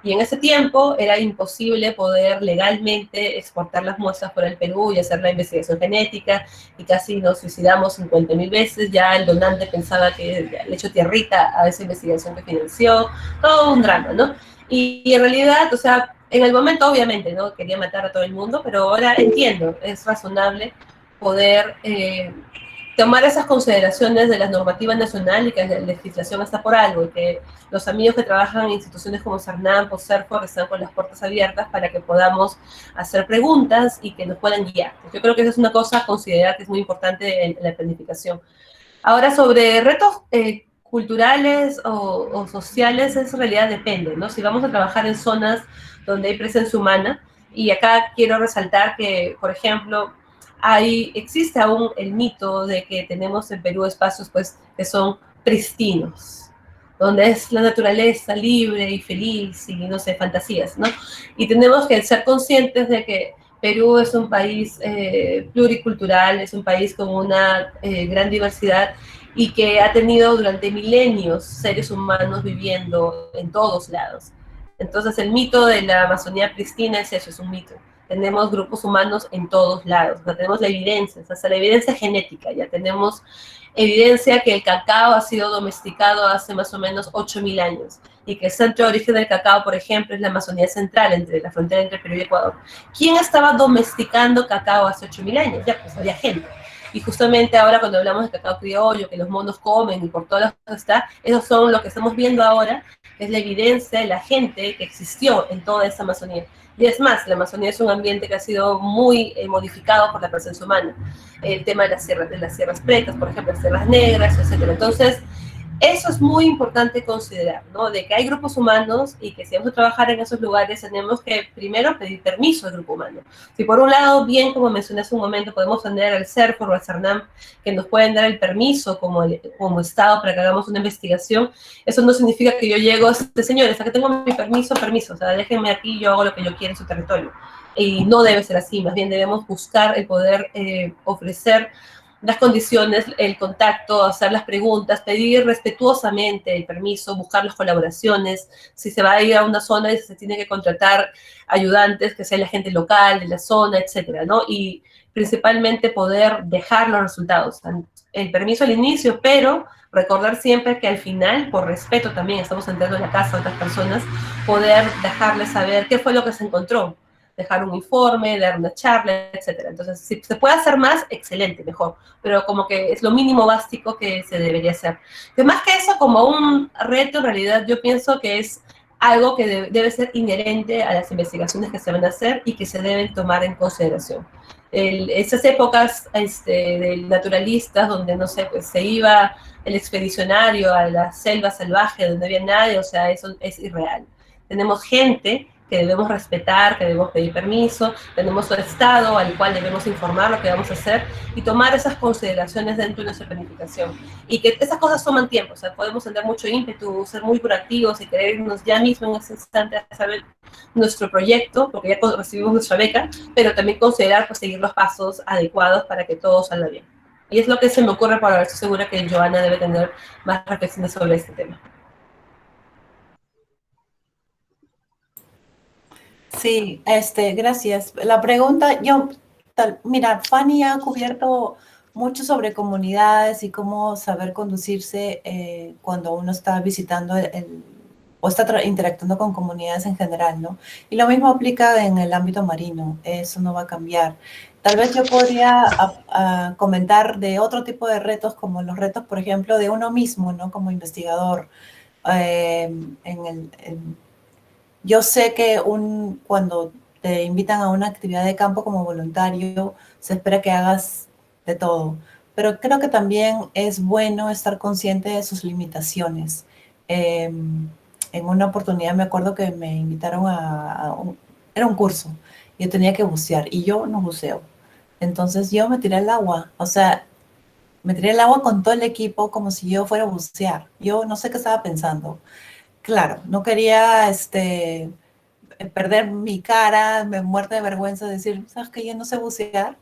Y en ese tiempo era imposible poder legalmente exportar las muestras por el Perú y hacer la investigación genética, y casi nos suicidamos 50.000 veces. Ya el donante pensaba que le echó tierrita a esa investigación que financió, todo un drama, ¿no? Y en realidad, o sea, en el momento obviamente, ¿no? Quería matar a todo el mundo, pero ahora entiendo, es razonable poder tomar esas consideraciones de la normativa nacional y que la legislación está por algo, y que los amigos que trabajan en instituciones como CERNAM o CERFOR están con las puertas abiertas para que podamos hacer preguntas y que nos puedan guiar. Yo creo que esa es una cosa a considerar que es muy importante en la planificación. Ahora, sobre retos culturales o sociales, eso en realidad depende, ¿no? Si vamos a trabajar en zonas donde hay presencia humana, y acá quiero resaltar que, por ejemplo, existe aún el mito de que tenemos en Perú espacios pues, que son pristinos, donde es la naturaleza libre y feliz y, no sé, fantasías, ¿no? Y tenemos que ser conscientes de que Perú es un país pluricultural, es un país con una gran diversidad y que ha tenido durante milenios seres humanos viviendo en todos lados. Entonces el mito de la Amazonía pristina es eso, es un mito. Tenemos grupos humanos en todos lados, o sea, tenemos la evidencia, hasta la evidencia genética, ya tenemos evidencia que el cacao ha sido domesticado hace más o menos 8.000 años, y que el centro de origen del cacao, por ejemplo, es la Amazonía central, entre la frontera entre Perú y Ecuador. ¿Quién estaba domesticando cacao hace 8.000 años? Ya, pues había gente. Y justamente ahora cuando hablamos de cacao criollo, que los monos comen y por todas las cosas esos son lo que estamos viendo ahora, es la evidencia de la gente que existió en toda esa Amazonía. Y es más, la Amazonía es un ambiente que ha sido muy modificado por la presencia humana. El tema de las sierras pretas, por ejemplo, las sierras negras, etc. Entonces, eso es muy importante considerar, ¿no? De que hay grupos humanos y que si vamos a trabajar en esos lugares tenemos que primero pedir permiso al grupo humano. Si por un lado, bien, como mencioné hace un momento, podemos tener al CERFOR o al CERNAM que nos pueden dar el permiso como Estado para que hagamos una investigación, eso no significa que yo llego a señores, hasta que tengo mi permiso, o sea, déjenme aquí, yo hago lo que yo quiero en su territorio. Y no debe ser así, más bien debemos buscar el poder ofrecer las condiciones, el contacto, hacer las preguntas, pedir respetuosamente el permiso, buscar las colaboraciones, si se va a ir a una zona y se tiene que contratar ayudantes, que sea la gente local, de la zona, etcétera, ¿no? Y principalmente poder dejar los resultados. El permiso al inicio, pero recordar siempre que al final, por respeto también, estamos entrando en la casa de otras personas, poder dejarles saber qué fue lo que se encontró, dejar un informe, dar una charla, etcétera. Entonces, si se puede hacer más, excelente, mejor, pero como que es lo mínimo básico que se debería hacer. Que más que eso, como un reto, en realidad yo pienso que es algo que debe ser inherente a las investigaciones que se van a hacer y que se deben tomar en consideración. Esas épocas de naturalistas donde, no sé, pues se iba el expedicionario a la selva salvaje donde había nadie, o sea, eso es irreal. Tenemos gente que debemos respetar, que debemos pedir permiso, tenemos un estado al cual debemos informar lo que vamos a hacer y tomar esas consideraciones dentro de nuestra planificación. Y que esas cosas toman tiempo, o sea, podemos tener mucho ímpetu, ser muy proactivos y querernos ya mismo en ese instante a saber nuestro proyecto, porque ya recibimos nuestra beca, pero también considerar pues, seguir los pasos adecuados para que todo salga bien. Y es lo que se me ocurre para ver, estoy segura que Joana debe tener más reflexiones sobre este tema. Sí, gracias. La pregunta, mira, Fanny ha cubierto mucho sobre comunidades y cómo saber conducirse cuando uno está visitando o está interactuando con comunidades en general, ¿no? Y lo mismo aplica en el ámbito marino, eso no va a cambiar. Tal vez yo podría comentar de otro tipo de retos, como los retos, por ejemplo, de uno mismo, ¿no? Como investigador. Yo sé que cuando te invitan a una actividad de campo como voluntario, se espera que hagas de todo, pero creo que también es bueno estar consciente de sus limitaciones. En una oportunidad me acuerdo que me invitaron era un curso, yo tenía que bucear y yo no buceo. Entonces yo me tiré al agua, o sea, me tiré al agua con todo el equipo como si yo fuera a bucear. Yo no sé qué estaba pensando. Claro, no quería perder mi cara, me muerta de vergüenza decir, ¿sabes qué? Yo no sé bucear,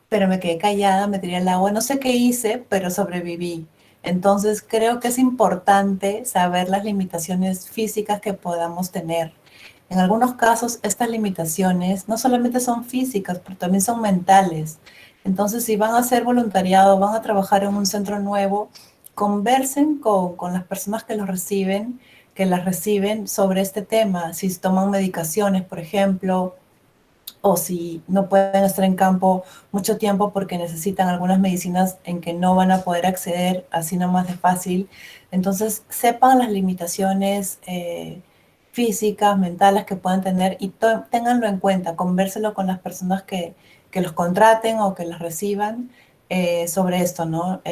pero me quedé callada, me tiré al agua, no sé qué hice, pero sobreviví. Entonces creo que es importante saber las limitaciones físicas que podamos tener. En algunos casos estas limitaciones no solamente son físicas, pero también son mentales. Entonces si van a hacer voluntariado, van a trabajar en un centro nuevo, conversen con las personas que las reciben sobre este tema, si toman medicaciones, por ejemplo, o si no pueden estar en campo mucho tiempo porque necesitan algunas medicinas en que no van a poder acceder así nomás de fácil. Entonces, sepan las limitaciones físicas, mentales que puedan tener y ténganlo en cuenta, convérselo con las personas que los contraten o que los reciban sobre esto, ¿no?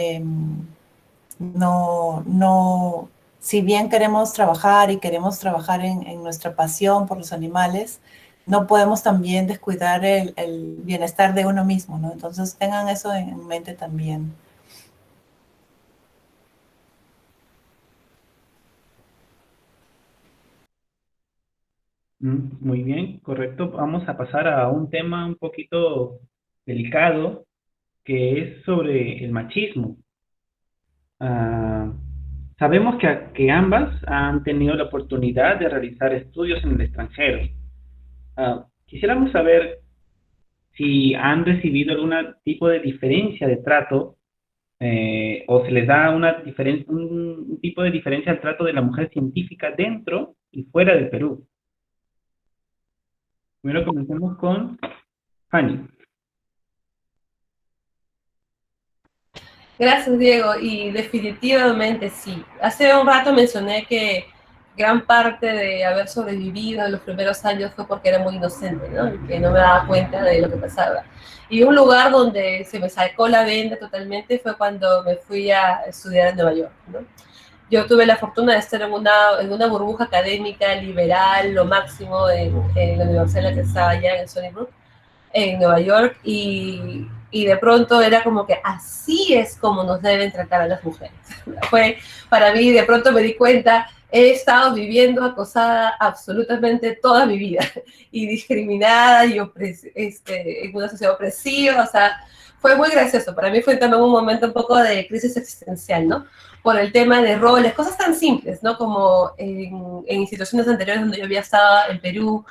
No, si bien queremos trabajar y queremos trabajar en nuestra pasión por los animales, no podemos también descuidar el bienestar de uno mismo, ¿no? Entonces tengan eso en mente también. Muy bien, correcto. Vamos a pasar a un tema un poquito delicado, que es sobre el machismo. Ah, sabemos que ambas han tenido la oportunidad de realizar estudios en el extranjero. Quisiéramos saber si han recibido algún tipo de diferencia de trato o se les da un tipo de diferencia al trato de la mujer científica dentro y fuera del Perú. Primero comencemos con Fanny. Gracias, Diego. Y definitivamente sí. Hace un rato mencioné que gran parte de haber sobrevivido en los primeros años fue porque era muy inocente, ¿no? Y que no me daba cuenta de lo que pasaba. Y un lugar donde se me sacó la venda totalmente fue cuando me fui a estudiar en Nueva York, ¿no? Yo tuve la fortuna de estar en una burbuja académica liberal, lo máximo en la universidad en la que estaba allá en Stony Brook, en Nueva York, y y de pronto era como que así es como nos deben tratar a las mujeres. Fue para mí, de pronto me di cuenta, he estado viviendo acosada absolutamente toda mi vida, y discriminada, y en una sociedad opresiva, o sea, fue muy gracioso. Para mí fue también un momento un poco de crisis existencial, ¿no? Por el tema de roles, cosas tan simples, ¿no? Como en instituciones anteriores donde yo había estado en Perú,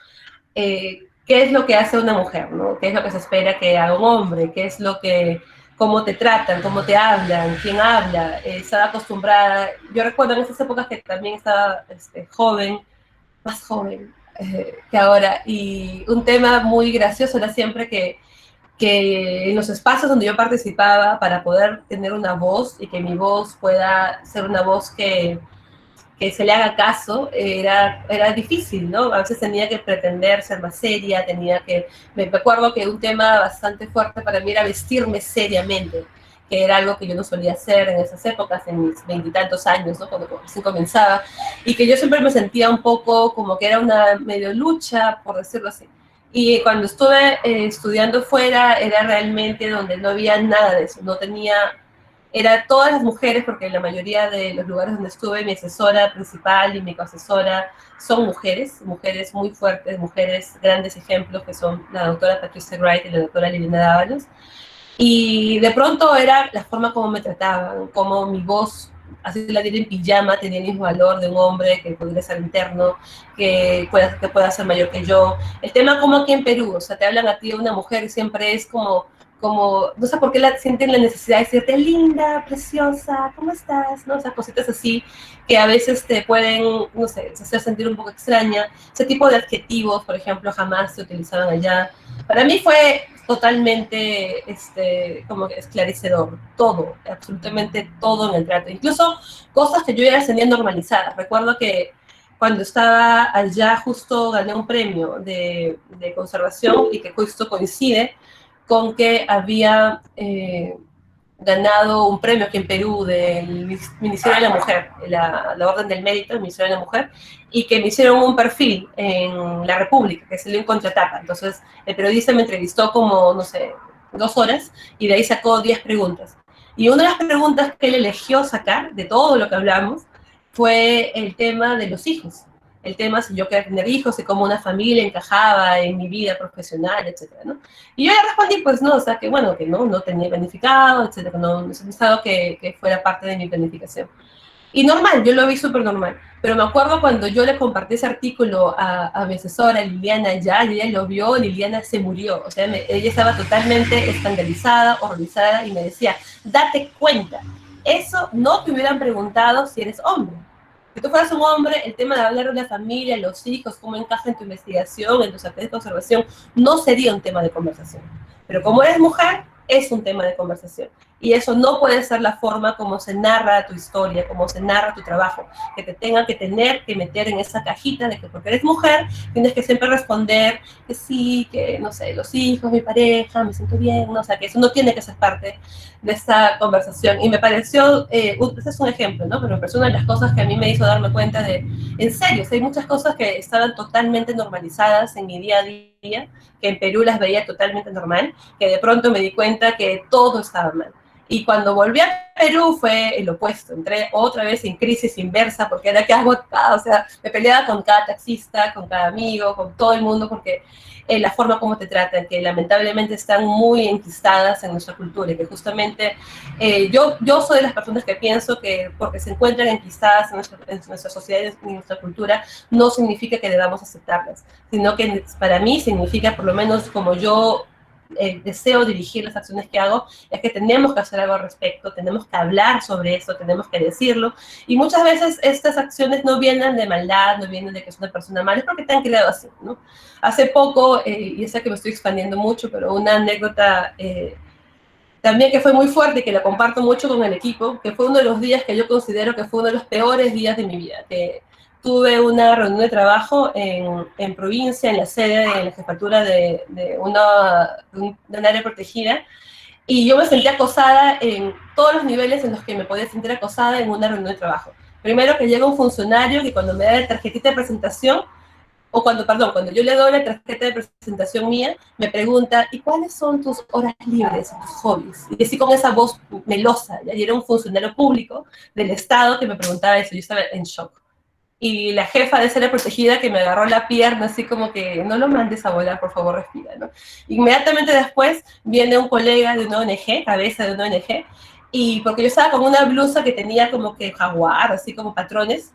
qué es lo que hace una mujer, ¿no? ¿Qué es lo que se espera que haga un hombre? ¿Qué es lo que, cómo te tratan, cómo te hablan, quién habla? Estaba acostumbrada, yo recuerdo en esas épocas que también estaba joven, más joven que ahora, y un tema muy gracioso era siempre que en los espacios donde yo participaba, para poder tener una voz y que mi voz pueda ser una voz que se le haga caso, era difícil, ¿no? A veces tenía que pretender ser más seria, me acuerdo que un tema bastante fuerte para mí era vestirme seriamente, que era algo que yo no solía hacer en esas épocas, en mis 20 y tantos años, ¿no? Cuando recién comenzaba, y que yo siempre me sentía un poco como que era una medio lucha, por decirlo así. Y cuando estuve estudiando fuera, era realmente donde no había nada de eso, no tenía, era todas las mujeres, porque en la mayoría de los lugares donde estuve, mi asesora principal y mi coasesora son mujeres, mujeres muy fuertes, mujeres grandes ejemplos, que son la doctora Patricia Wright y la doctora Liliana Dávalos. Y de pronto era la forma como me trataban, como mi voz, así la diera en pijama, tenía el mismo valor de un hombre que podría ser interno, que pueda ser mayor que yo. El tema como aquí en Perú, o sea, te hablan a ti de una mujer y siempre es como, no sé por qué sienten la necesidad de decirte linda, preciosa, ¿cómo estás? ¿No? O sea, cositas así que a veces te pueden, no sé, hacer sentir un poco extraña. Ese tipo de adjetivos, por ejemplo, jamás se utilizaban allá. Para mí fue totalmente como esclarecedor, todo, absolutamente todo en el trato, incluso cosas que yo ya tenía normalizadas. Recuerdo que cuando estaba allá justo gané un premio de conservación y que justo coincide con que había ganado un premio aquí en Perú del Ministerio de la Mujer, la Orden del Mérito del Ministerio de la Mujer, y que me hicieron un perfil en La República, que salió en contratapa. Entonces, el periodista me entrevistó como, no sé, 2 horas, y de ahí sacó 10 preguntas. Y una de las preguntas que él eligió sacar, de todo lo que hablamos, fue el tema de los hijos. El tema si yo quería tener hijos y cómo una familia encajaba en mi vida profesional, etcétera, ¿no? Y yo le respondí, pues no, o sea, que bueno, que no tenía planificado, etcétera, no he pensado que fuera parte de mi planificación. Y normal, yo lo vi súper normal. Pero me acuerdo cuando yo le compartí ese artículo a mi asesora, Liliana, ya, y ella lo vio, Liliana se murió. O sea, ella estaba totalmente escandalizada, horrorizada, y me decía, date cuenta, eso no te hubieran preguntado si eres hombre. Si tú fueras un hombre, el tema de hablar de la familia, los hijos, cómo encaja en tu investigación, en tus actividades de conservación, no sería un tema de conversación. Pero como eres mujer, es un tema de conversación. Y eso no puede ser la forma como se narra tu historia, como se narra tu trabajo, que te tengan que tener que meter en esa cajita de que porque eres mujer, tienes que siempre responder que sí, que no sé, los hijos, mi pareja, me siento bien, ¿no? O sea, que eso no tiene que ser parte de esta conversación. Y me pareció, ese es un ejemplo, ¿no? Pero me pareció una de las cosas que a mí me hizo darme cuenta de, en serio, o sea, hay muchas cosas que estaban totalmente normalizadas en mi día a día, que en Perú las veía totalmente normal, que de pronto me di cuenta que todo estaba mal. Y cuando volví a Perú fue el opuesto, entré otra vez en crisis inversa, porque era que hago acá, o sea, me peleaba con cada taxista, con cada amigo, con todo el mundo, porque la forma como te tratan, que lamentablemente están muy enquistadas en nuestra cultura, y que justamente yo soy de las personas que pienso que porque se encuentran enquistadas en nuestra sociedad y en nuestra cultura, no significa que debamos aceptarlas, sino que para mí significa, por lo menos como yo deseo dirigir las acciones que hago, es que tenemos que hacer algo al respecto, tenemos que hablar sobre eso, tenemos que decirlo, y muchas veces estas acciones no vienen de maldad, no vienen de que es una persona mala, es porque te han creado así, ¿no? Hace poco, y sé que me estoy expandiendo mucho, pero una anécdota también que fue muy fuerte y que la comparto mucho con el equipo, que fue uno de los días que yo considero que fue uno de los peores días de mi vida, que tuve una reunión de trabajo en provincia, en la sede de la jefatura de un área protegida, y yo me sentí acosada en todos los niveles en los que me podía sentir acosada en una reunión de trabajo. Primero que llega un funcionario que cuando me da la tarjetita de presentación, o cuando yo le doy la tarjeta de presentación mía, me pregunta, ¿y cuáles son tus horas libres, tus hobbies? Y así con esa voz melosa, y era un funcionario público del Estado que me preguntaba eso, yo estaba en shock. Y la jefa de ser protegida que me agarró la pierna, así como que no lo mandes a volar, por favor, respira, ¿no? Inmediatamente después viene un colega de una ONG, cabeza de una ONG, y porque yo estaba con una blusa que tenía como que jaguar, así como patrones,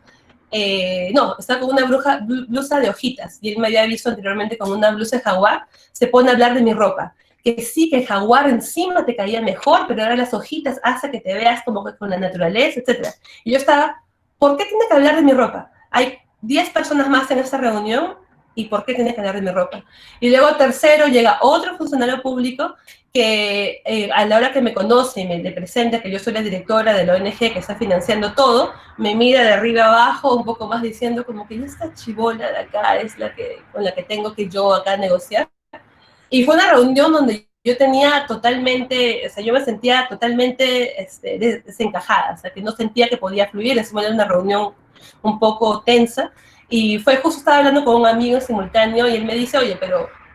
no, estaba con una blusa de hojitas, y él me había visto anteriormente con una blusa de jaguar, se pone a hablar de mi ropa, que sí, que el jaguar encima te caía mejor, pero ahora las hojitas hace que te veas como que con la naturaleza, etc. Y yo estaba, ¿por qué tiene que hablar de mi ropa? Hay 10 personas más en esta reunión, ¿y por qué tiene que hablar de mi ropa? Y luego tercero llega otro funcionario público que a la hora que me conoce y me le presenta que yo soy la directora de la ONG que está financiando todo, me mira de arriba abajo un poco más diciendo como que esta chibola de acá es la que, con la que tengo que yo acá negociar. Y fue una reunión donde yo tenía totalmente, o sea, yo me sentía totalmente desencajada, o sea, que no sentía que podía fluir, es una reunión un poco tensa, y fue justo, estaba hablando con un amigo en simultáneo, y él me dice, oye,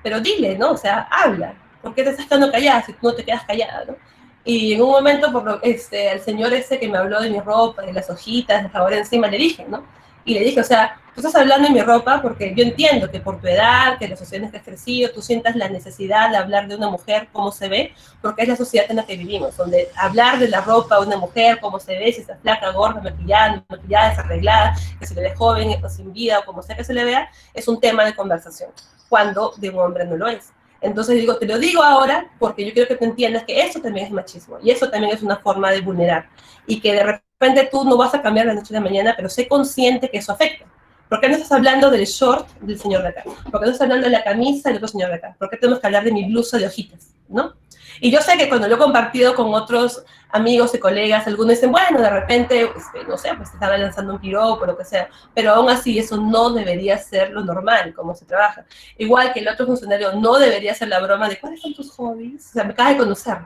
pero dile, ¿no? O sea, habla, ¿por qué te estás quedando callada si tú no te quedas callada, ¿no? Y en un momento, el señor ese que me habló de mi ropa, de las hojitas, de favor encima, le dije, ¿no? Y le dije, o sea, tú estás hablando de mi ropa porque yo entiendo que por tu edad, que la sociedad en que has crecido, tú sientas la necesidad de hablar de una mujer, cómo se ve, porque es la sociedad en la que vivimos, donde hablar de la ropa de una mujer, cómo se ve, si está flaca, gorda, maquillada, desarreglada, que se le ve joven o sin vida, o como sea que se le vea, es un tema de conversación, cuando de un hombre no lo es. Entonces digo, te lo digo ahora porque yo quiero que tú entiendas que eso también es machismo y eso también es una forma de vulnerar y que de repente tú no vas a cambiar la noche a la mañana, pero sé consciente que eso afecta. ¿Por qué no estás hablando del short del señor de acá? ¿Por qué no estás hablando de la camisa del otro señor de acá? ¿Por qué tenemos que hablar de mi blusa de hojitas? ¿No? Y yo sé que cuando lo he compartido con otros amigos y colegas, algunos dicen, bueno, de repente, no sé, pues te estaba lanzando un piropo o lo que sea, pero aún así eso no debería ser lo normal, como se trabaja. Igual que el otro funcionario no debería hacer la broma de, ¿cuáles son tus hobbies? O sea, me acabas de conocer.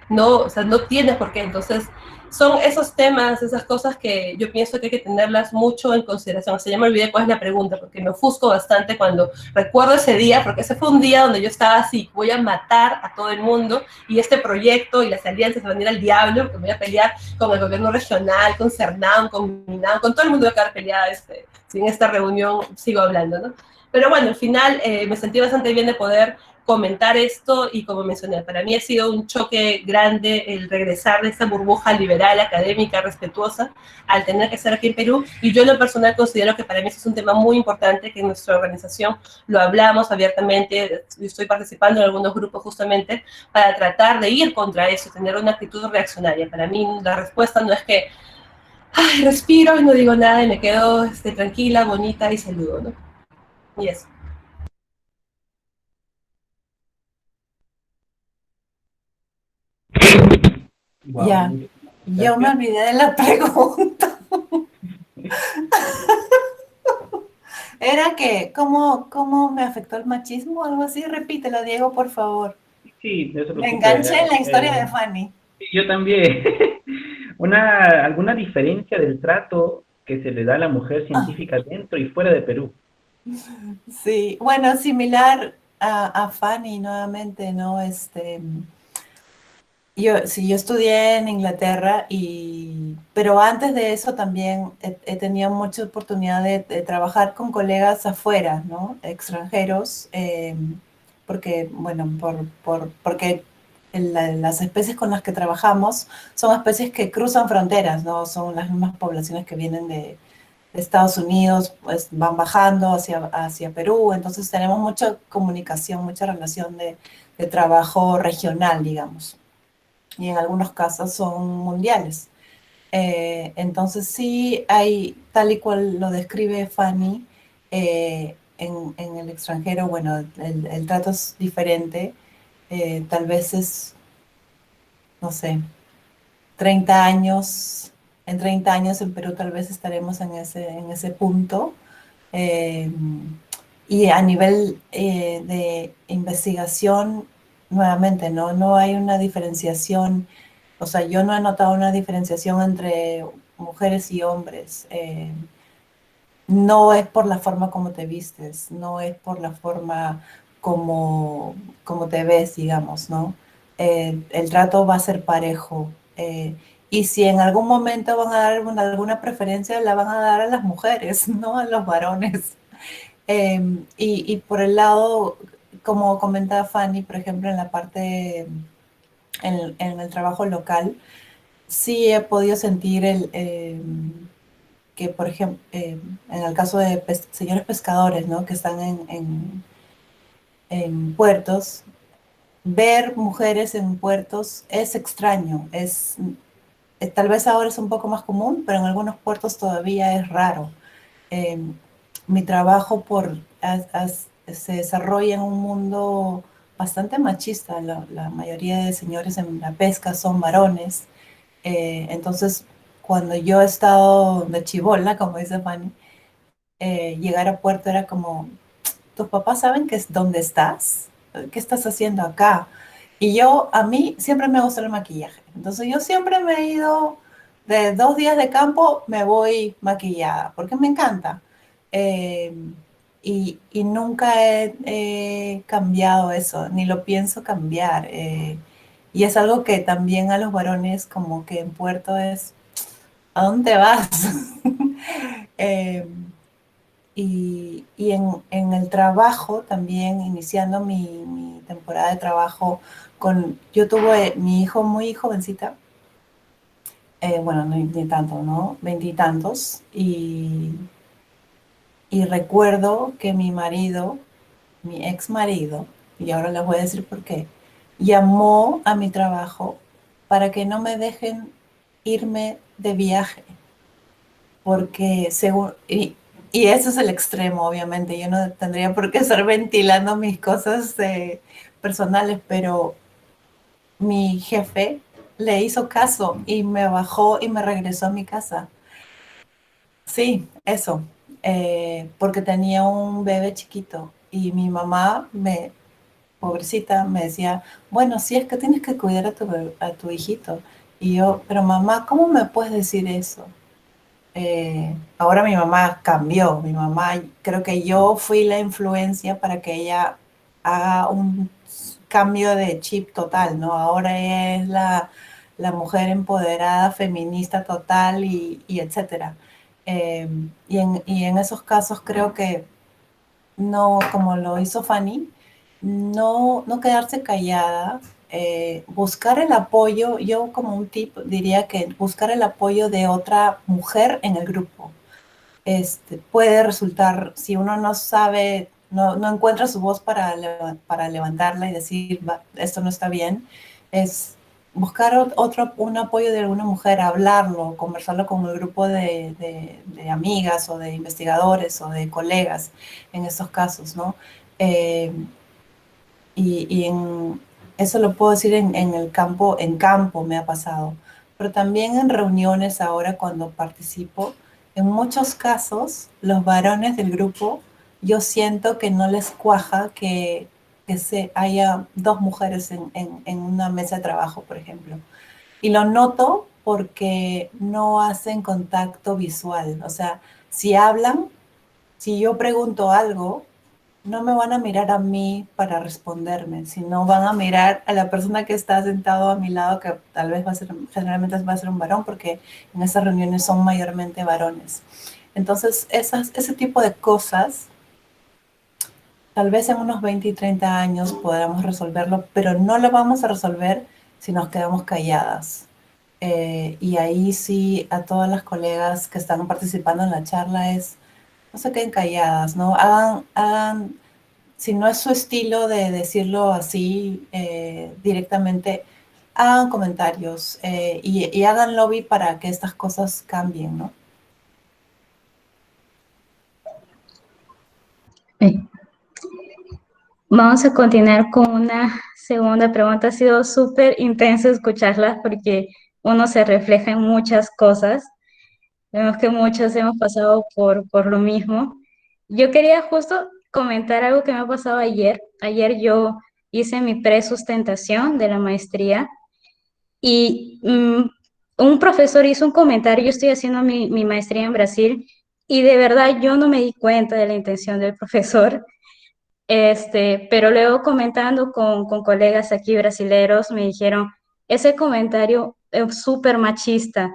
No, o sea, no tienes por qué. Entonces, son esos temas, esas cosas que yo pienso que hay que tenerlas mucho en consideración. O sea, ya me olvidé cuál es la pregunta, porque me ofusco bastante cuando recuerdo ese día, porque ese fue un día donde yo estaba así, voy a matar a todo el mundo, y este proyecto y las alianzas van a ir al diablo, porque voy a pelear con el gobierno regional, con CERNAM, con MINAM, con todo el mundo voy a quedar peleada, si en esta reunión sigo hablando, ¿no? Pero bueno, al final me sentí bastante bien de poder comentar esto y como mencioné, para mí ha sido un choque grande el regresar de esa burbuja liberal, académica, respetuosa, al tener que estar aquí en Perú, y yo en lo personal considero que para mí es un tema muy importante que en nuestra organización lo hablamos abiertamente, estoy participando en algunos grupos justamente para tratar de ir contra eso, tener una actitud reaccionaria. Para mí la respuesta no es que ay, respiro y no digo nada y me quedo tranquila, bonita y saludo, ¿no? Y eso. Wow, Ya, yo me olvidé de la pregunta. Era que, ¿cómo me afectó el machismo? Algo así, repítelo, Diego, por favor. sí, no se Me preocupe. enganché en la historia de Fanny. Sí, yo también. ¿Alguna diferencia del trato que se le da a la mujer Ah, científica dentro y fuera de Perú? sí, bueno, similar a Fanny nuevamente, ¿no? Sí, yo estudié en Inglaterra, pero antes de eso también he tenido mucha oportunidad de trabajar con colegas afuera, ¿no? Extranjeros, porque, bueno, porque las especies con las que trabajamos son especies que cruzan fronteras, ¿no? Son las mismas poblaciones que vienen de Estados Unidos, pues van bajando hacia Perú, entonces tenemos mucha comunicación, mucha relación de trabajo regional, digamos, y en algunos casos son mundiales. Entonces sí hay, tal y cual lo describe Fanny, en el extranjero, bueno, el trato es diferente, tal vez es, no sé, 30 años, en 30 años en Perú tal vez estaremos en ese punto. Eh, y a nivel de investigación, nuevamente, no hay una diferenciación, o sea, yo no he notado una diferenciación entre mujeres y hombres. no es por la forma como te vistes, no es por la forma como te ves, digamos, ¿no? El trato va a ser parejo. Y si en algún momento van a dar alguna preferencia, la van a dar a las mujeres, no a los varones. Y por el lado, como comentaba Fanny, por ejemplo, en la parte, en el trabajo local, sí he podido sentir que, por ejemplo, en el caso de señores pescadores, ¿no? Que están en puertos, ver mujeres en puertos es extraño, tal vez ahora es un poco más común, pero en algunos puertos todavía es raro. Eh, Mi trabajo se desarrolla en un mundo bastante machista. La mayoría de señores en la pesca son varones. Entonces, cuando yo he estado de chibola, como dice Fanny, llegar a puerto era como, ¿tus papás saben dónde estás? ¿Qué estás haciendo acá? Y a mí siempre me gusta el maquillaje. Entonces yo siempre me he ido de 2 días de campo, me voy maquillada, porque me encanta. Eh, y nunca he cambiado eso, ni lo pienso cambiar. Y es algo que también a los varones, como que en Puerto es, ¿a dónde vas? Eh, y en el trabajo también, iniciando mi temporada de trabajo, yo tuve mi hijo muy jovencita, bueno, ni tanto, ¿no? Veintitantos, y recuerdo que mi marido, mi ex marido, y ahora les voy a decir por qué, llamó a mi trabajo para que no me dejen irme de viaje porque según, y eso es el extremo, obviamente, yo no tendría por qué estar ventilando mis cosas personales, pero mi jefe le hizo caso y me bajó y me regresó a mi casa. Sí, eso, porque tenía un bebé chiquito y mi mamá, pobrecita, me decía, bueno, sí es que tienes que cuidar a tu hijito. Y yo, pero mamá, ¿cómo me puedes decir eso? Ahora mi mamá cambió, mi mamá, creo que yo fui la influencia para que ella haga un cambio de chip total, ¿no? Ahora ella es la mujer empoderada, feminista total y etcétera. Y en esos casos creo que no, como lo hizo Fanny, no quedarse callada, buscar el apoyo, yo como un tip diría que buscar el apoyo de otra mujer en el grupo. Puede resultar, si uno no sabe, no encuentra su voz para levantarla y decir, esto no está bien, es buscar un apoyo de alguna mujer, hablarlo, conversarlo con el grupo de amigas o de investigadores o de colegas en estos casos, ¿no? Eh, eso lo puedo decir en el campo, en campo me ha pasado, pero también en reuniones ahora cuando participo, en muchos casos los varones del grupo, yo siento que no les cuaja que haya dos mujeres en una mesa de trabajo, por ejemplo. Y lo noto porque no hacen contacto visual, o sea, si hablan, si yo pregunto algo, no me van a mirar a mí para responderme, sino van a mirar a la persona que está sentado a mi lado, que tal vez generalmente va a ser un varón, porque en esas reuniones son mayormente varones. Entonces, ese tipo de cosas, tal vez en unos 20 y 30 años podamos resolverlo, pero no lo vamos a resolver si nos quedamos calladas. Y ahí sí, a todas las colegas que están participando en la charla no se queden calladas, ¿no? Hagan si no es su estilo de decirlo así directamente, hagan comentarios y hagan lobby para que estas cosas cambien, ¿no? Bien. Vamos a continuar con una segunda pregunta. Ha sido súper intenso escucharlas porque uno se refleja en muchas cosas. Vemos que muchos hemos pasado por lo mismo. Yo quería justo comentar algo que me ha pasado ayer. Ayer yo hice mi presustentación de la maestría y un profesor hizo un comentario. Yo estoy haciendo mi maestría en Brasil y de verdad yo no me di cuenta de la intención del profesor. Pero luego comentando con colegas aquí brasileros me dijeron, ese comentario es súper machista.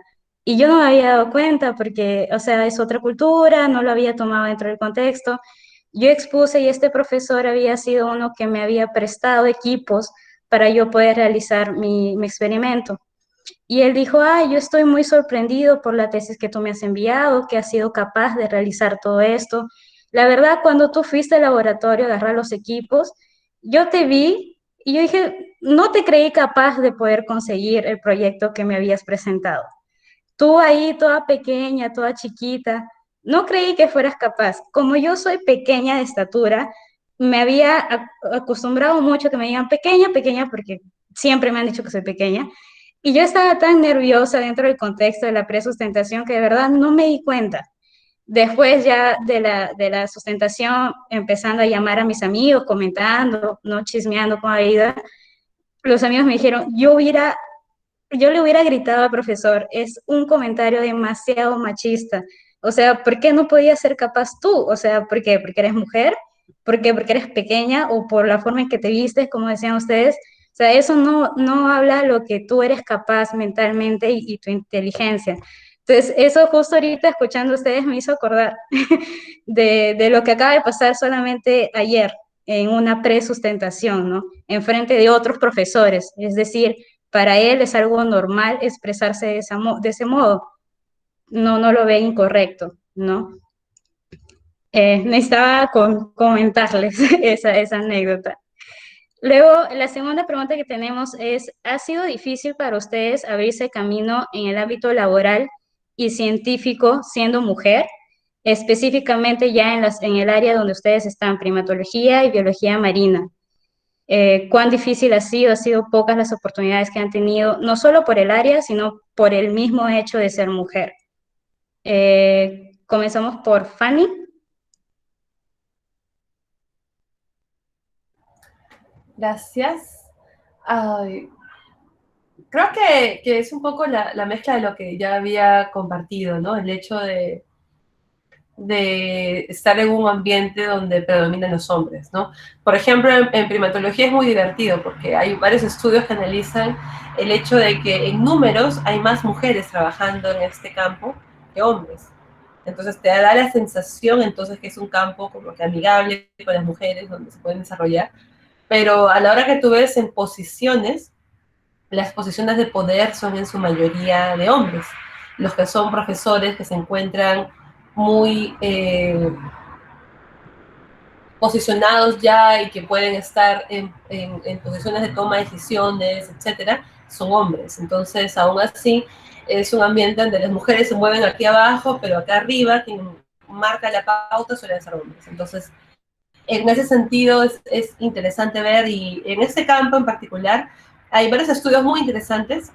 Y yo no me había dado cuenta porque, o sea, es otra cultura, no lo había tomado dentro del contexto. Yo expuse y este profesor había sido uno que me había prestado equipos para yo poder realizar mi experimento. Y él dijo, yo estoy muy sorprendido por la tesis que tú me has enviado, que has sido capaz de realizar todo esto. La verdad, cuando tú fuiste al laboratorio a agarrar los equipos, yo te vi y yo dije, no te creí capaz de poder conseguir el proyecto que me habías presentado. Tú ahí, toda pequeña, toda chiquita, no creí que fueras capaz. Como yo soy pequeña de estatura, me había acostumbrado mucho que me digan pequeña, pequeña, porque siempre me han dicho que soy pequeña. Y yo estaba tan nerviosa dentro del contexto de la presustentación que de verdad no me di cuenta. Después ya de la sustentación, empezando a llamar a mis amigos, comentando, no chismeando con la vida, los amigos me dijeron, yo le hubiera gritado al profesor, es un comentario demasiado machista. O sea, ¿por qué no podías ser capaz tú? O sea, ¿por qué? ¿Porque eres mujer? ¿Por qué? ¿Porque eres pequeña? ¿O por la forma en que te vistes, como decían ustedes? O sea, eso no habla lo que tú eres capaz mentalmente y tu inteligencia. Entonces, eso justo ahorita escuchando a ustedes me hizo acordar de lo que acaba de pasar solamente ayer en una presustentación, ¿no? En frente de otros profesores. Es decir, para él es algo normal expresarse de ese modo. No lo ve incorrecto, ¿no? Necesitaba comentarles esa anécdota. Luego, la segunda pregunta que tenemos es, ¿ha sido difícil para ustedes abrirse camino en el ámbito laboral y científico siendo mujer? Específicamente ya en el área donde ustedes están, primatología y biología marina. ¿Cuán difícil ha sido pocas las oportunidades que han tenido, no solo por el área, sino por el mismo hecho de ser mujer. Comenzamos por Fanny. Gracias. Ay, creo que es un poco la mezcla de lo que ya había compartido, ¿no? El hecho de estar en un ambiente donde predominan los hombres, ¿no? Por ejemplo, en primatología es muy divertido porque hay varios estudios que analizan el hecho de que en números hay más mujeres trabajando en este campo que hombres. Entonces te da la sensación entonces que es un campo como que amigable con las mujeres, donde se pueden desarrollar, pero a la hora que tú ves en posiciones, las posiciones de poder son en su mayoría de hombres. Los que son profesores que se encuentran muy posicionados ya y que pueden estar en posiciones de toma de decisiones, etcétera, son hombres. Entonces, aún así, es un ambiente donde las mujeres se mueven aquí abajo, pero acá arriba, quien marca la pauta suelen ser hombres. Entonces, en ese sentido es interesante ver, y en este campo en particular hay varios estudios muy interesantes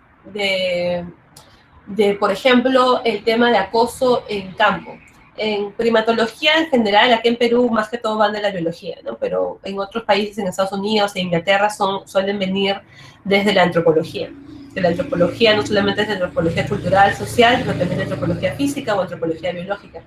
por ejemplo, el tema de acoso en campo. En primatología en general, aquí en Perú más que todo van de la biología, ¿no? Pero en otros países, en Estados Unidos e Inglaterra, suelen venir desde la antropología. De la antropología no solamente es de antropología cultural, social, sino también de antropología física o antropología biológica.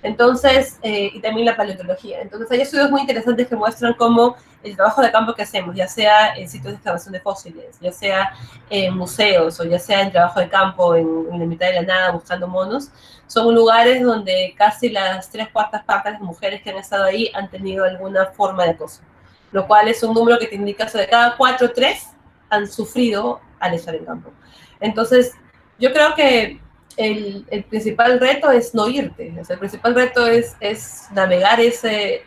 Entonces, y también la paleontología. Entonces, hay estudios muy interesantes que muestran cómo el trabajo de campo que hacemos, ya sea en sitios de excavación de fósiles, ya sea en museos, o ya sea en trabajo de campo en la mitad de la nada buscando monos, son lugares donde casi las 3/4 partes de las mujeres que han estado ahí han tenido alguna forma de acoso, lo cual es un número que te indica que de cada 4, 3 han sufrido al estar en campo. Entonces, yo creo que el principal reto es no irte. O sea, el principal reto es navegar ese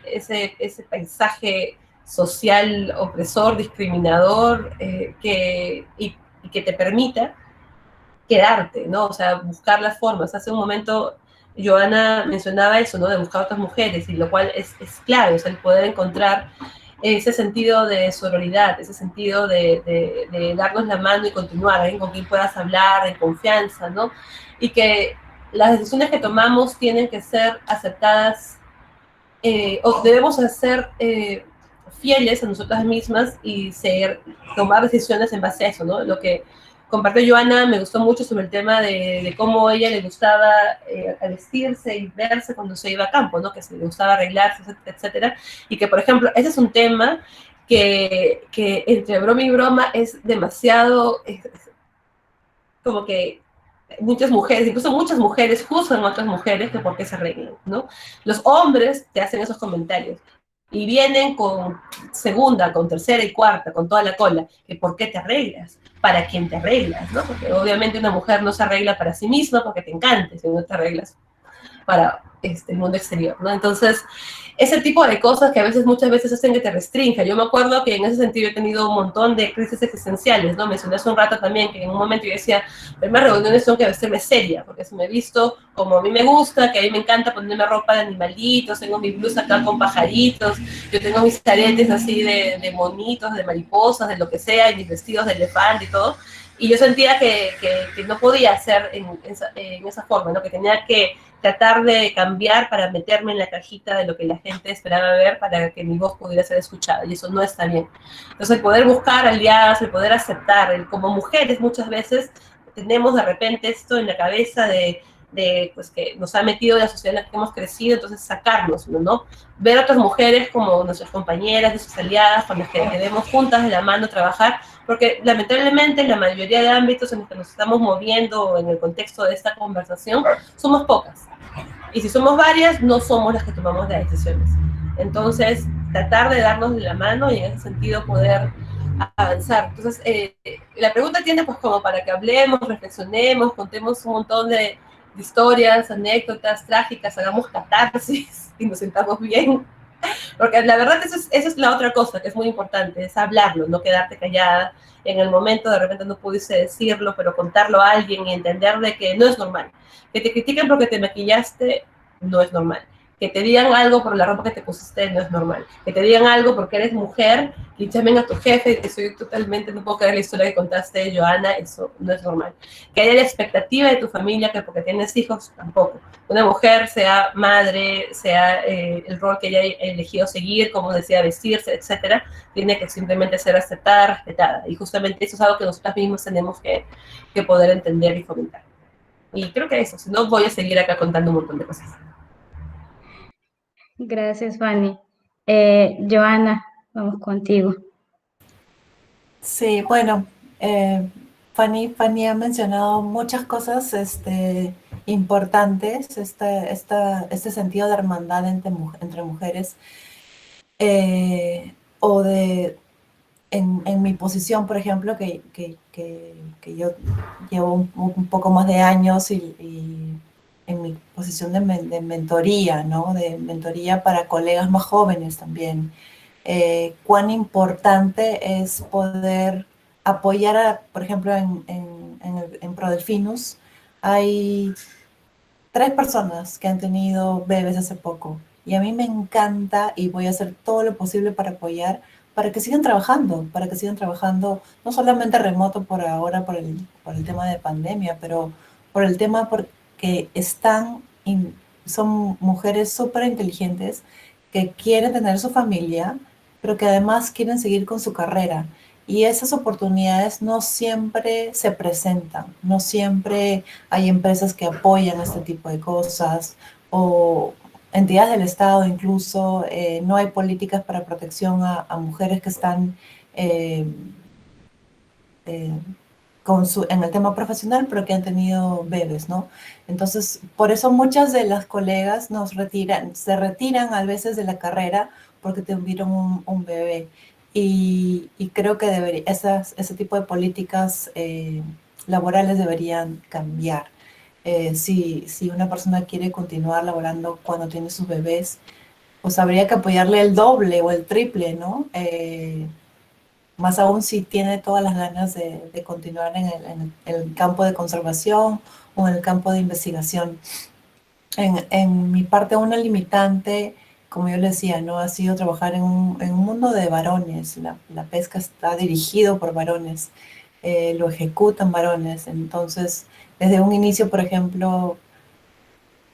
paisaje social opresor, discriminador, y que te permita quedarte, ¿no? O sea, buscar las formas. Hace un momento Joana mencionaba eso, ¿no? De buscar otras mujeres, y lo cual es clave, o sea, el poder encontrar ese sentido de sororidad, ese sentido de darnos la mano y continuar, alguien con quien puedas hablar en confianza, ¿no? Y que las decisiones que tomamos tienen que ser aceptadas, o debemos ser fieles a nosotras mismas y tomar decisiones en base a eso, ¿no? Lo que compartió Joana me gustó mucho sobre el tema de cómo a ella le gustaba vestirse y verse cuando se iba a campo, ¿no? Que se le gustaba arreglarse, etcétera. Y que, por ejemplo, ese es un tema que entre broma y broma es demasiado, como que muchas mujeres, incluso muchas mujeres juzgan a otras mujeres que por qué se arreglan, ¿no? Los hombres te hacen esos comentarios y vienen con segunda, con tercera y cuarta, con toda la cola, que por qué te arreglas, para quién te arreglas, ¿no? Porque obviamente una mujer no se arregla para sí misma porque te encante, si no te arreglas para el mundo exterior, ¿no? Entonces, ese tipo de cosas que a veces, muchas veces hacen que te restrinja. Yo me acuerdo que en ese sentido he tenido un montón de crisis existenciales, ¿no? Mencioné hace un rato también que en un momento yo decía, las reuniones son que vestirme seria, porque si me he visto como a mí me gusta, que a mí me encanta ponerme ropa de animalitos, tengo mi blusa acá con pajaritos, yo tengo mis aretes así de monitos, de mariposas, de lo que sea, y mis vestidos de elefante y todo, y yo sentía que no podía hacer en esa forma, ¿no? Que tenía que tratar de cambiar para meterme en la cajita de lo que la gente esperaba ver para que mi voz pudiera ser escuchada, y eso no está bien. Entonces, el poder buscar aliadas, el poder aceptar, como mujeres muchas veces tenemos de repente esto en la cabeza pues que nos ha metido la sociedad en la que hemos crecido, entonces sacarnos, ¿no? Ver a otras mujeres como nuestras compañeras, nuestras aliadas, con las que queremos juntas de la mano trabajar, porque lamentablemente en la mayoría de ámbitos en los que nos estamos moviendo en el contexto de esta conversación, somos pocas. Y si somos varias, no somos las que tomamos las decisiones. Entonces, tratar de darnos de la mano y en ese sentido poder avanzar. Entonces, la pregunta tiene pues como para que hablemos, reflexionemos, contemos un montón de historias, anécdotas trágicas, hagamos catarsis y nos sentamos bien. Porque la verdad esa es la otra cosa que es muy importante, es hablarlo, no quedarte callada. En el momento de repente no pudiste decirlo, pero contarlo a alguien y entender de que no es normal. Que te critiquen porque te maquillaste, no es normal. Que te digan algo por la ropa que te pusiste, no es normal. Que te digan algo porque eres mujer y llamen a tu jefe y te soy totalmente, no puedo creer la historia que contaste, Joana, eso no es normal. Que haya la expectativa de tu familia que porque tienes hijos, tampoco. Una mujer, sea madre, sea el rol que ella haya elegido seguir, como decía, vestirse, etcétera, tiene que simplemente ser aceptada, respetada. Y justamente eso es algo que nosotras mismas tenemos que poder entender y fomentar. Y creo que eso, si no voy a seguir acá contando un montón de cosas. Gracias, Fanny. Joana, vamos contigo. Sí, bueno, Fanny ha mencionado muchas cosas importantes, este sentido de hermandad entre mujeres, o en mi posición, por ejemplo, que yo llevo un poco más de años y en mi posición de mentoría, ¿no? De mentoría para colegas más jóvenes también. Cuán importante es poder apoyar, por ejemplo, en Prodelfinus, hay 3 personas que han tenido bebés hace poco y a mí me encanta y voy a hacer todo lo posible para apoyar, para que sigan trabajando, no solamente remoto por ahora, por el tema de pandemia, pero por el tema porque son mujeres súper inteligentes que quieren tener su familia, pero que además quieren seguir con su carrera. Y esas oportunidades no siempre se presentan, no siempre hay empresas que apoyan este tipo de cosas o entidades del Estado incluso, no hay políticas para protección a mujeres que están eh, eh, en el tema profesional, pero que han tenido bebés, ¿no? Entonces, por eso muchas de las colegas se retiran a veces de la carrera porque tuvieron un bebé. Y creo que ese tipo de políticas laborales deberían cambiar. Si una persona quiere continuar laborando cuando tiene sus bebés, pues habría que apoyarle el doble o el triple, ¿no? Más aún si tiene todas las ganas de continuar en el campo de conservación o en el campo de investigación. En mi parte, una limitante, como yo le decía, ¿no? Ha sido trabajar en un mundo de varones. La pesca está dirigido por varones, lo ejecutan varones. Entonces, desde un inicio, por ejemplo,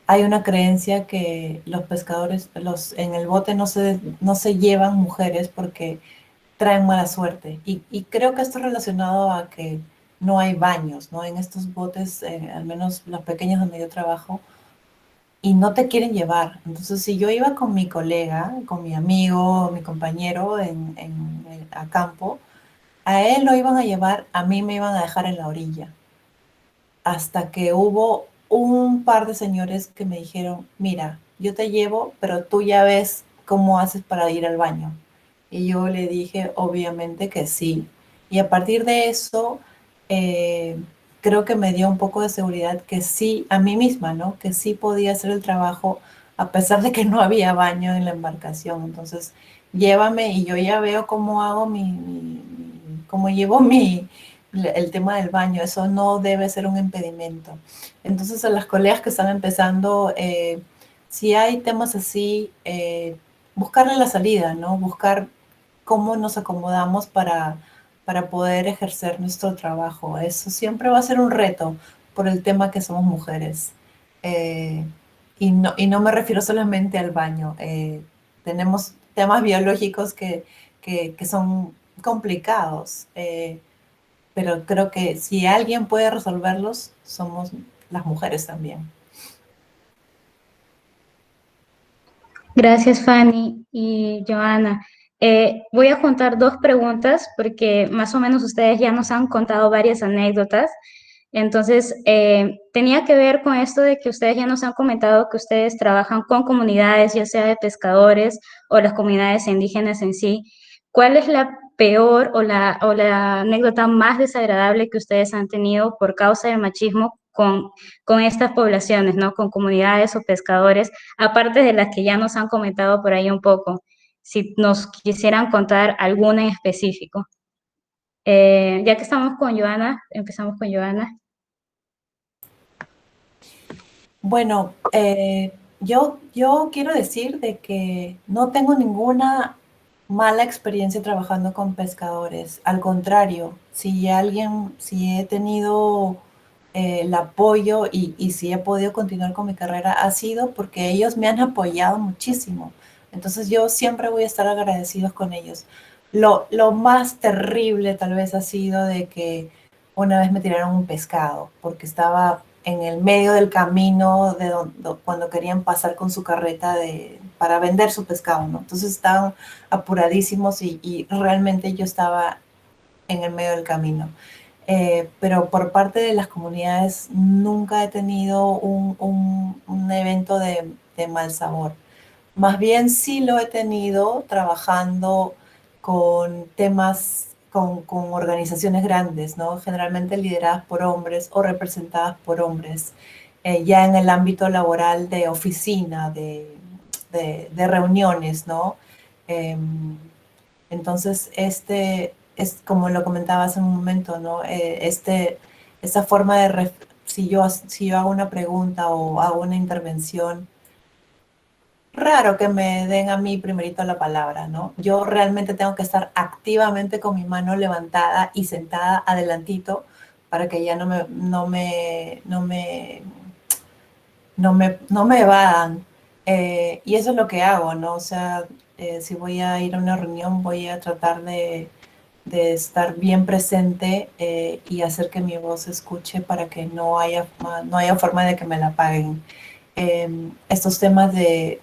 hay una creencia que los pescadores en el bote no se llevan mujeres porque traen mala suerte. Y creo que esto es relacionado a que no hay baños, ¿no? En estos botes, al menos los pequeños donde yo trabajo, y no te quieren llevar. Entonces, si yo iba con mi colega, con mi amigo, mi compañero a campo, a él lo iban a llevar, a mí me iban a dejar en la orilla. Hasta que hubo un par de señores que me dijeron, mira, yo te llevo, pero tú ya ves cómo haces para ir al baño. Y yo le dije, obviamente que sí. Y a partir de eso, eh, creo que me dio un poco de seguridad que sí, a mí misma, ¿no? Que sí podía hacer el trabajo a pesar de que no había baño en la embarcación. Entonces, llévame y yo ya veo cómo hago cómo llevo el tema del baño. Eso no debe ser un impedimento. Entonces, a las colegas que están empezando, si hay temas así, buscarle la salida, ¿no? Buscar cómo nos acomodamos para poder ejercer nuestro trabajo. Eso siempre va a ser un reto por el tema que somos mujeres. Eh, y no me refiero solamente al baño. Tenemos temas biológicos que son complicados, pero creo que si alguien puede resolverlos, somos las mujeres también. Gracias, Fanny y Joana. Voy a contar dos preguntas porque más o menos ustedes ya nos han contado varias anécdotas. Entonces, tenía que ver con esto de que ustedes ya nos han comentado que ustedes trabajan con comunidades, ya sea de pescadores o las comunidades indígenas en sí. ¿Cuál es la peor o la anécdota más desagradable que ustedes han tenido por causa del machismo con estas poblaciones, ¿no? Con comunidades o pescadores, aparte de las que ya nos han comentado por ahí un poco? Si nos quisieran contar alguna en específico. Ya que estamos con Joana, empezamos con Joana. Bueno, yo quiero decir de que no tengo ninguna mala experiencia trabajando con pescadores. Al contrario, si he tenido el apoyo y si he podido continuar con mi carrera, ha sido porque ellos me han apoyado muchísimo. Entonces yo siempre voy a estar agradecidos con ellos. Lo más terrible tal vez ha sido de que una vez me tiraron un pescado porque estaba en el medio del camino cuando querían pasar con su carreta para vender su pescado, ¿no? Entonces estaban apuradísimos y realmente yo estaba en el medio del camino. Pero por parte de las comunidades nunca he tenido un evento de mal sabor. Más bien sí lo he tenido trabajando con temas, con organizaciones grandes, ¿no? Generalmente lideradas por hombres o representadas por hombres, ya en el ámbito laboral de oficina, de reuniones, ¿no? Entonces, es como lo comentaba hace un momento, ¿no? Esa forma si yo hago una pregunta o hago una intervención, raro que me den a mí primerito la palabra, ¿no? Yo realmente tengo que estar activamente con mi mano levantada y sentada adelantito para que ya no me evadan. Y eso es lo que hago, ¿no? O sea, si voy a ir a una reunión, voy a tratar de estar bien presente y hacer que mi voz se escuche para que no haya forma de que me la paguen. Estos temas de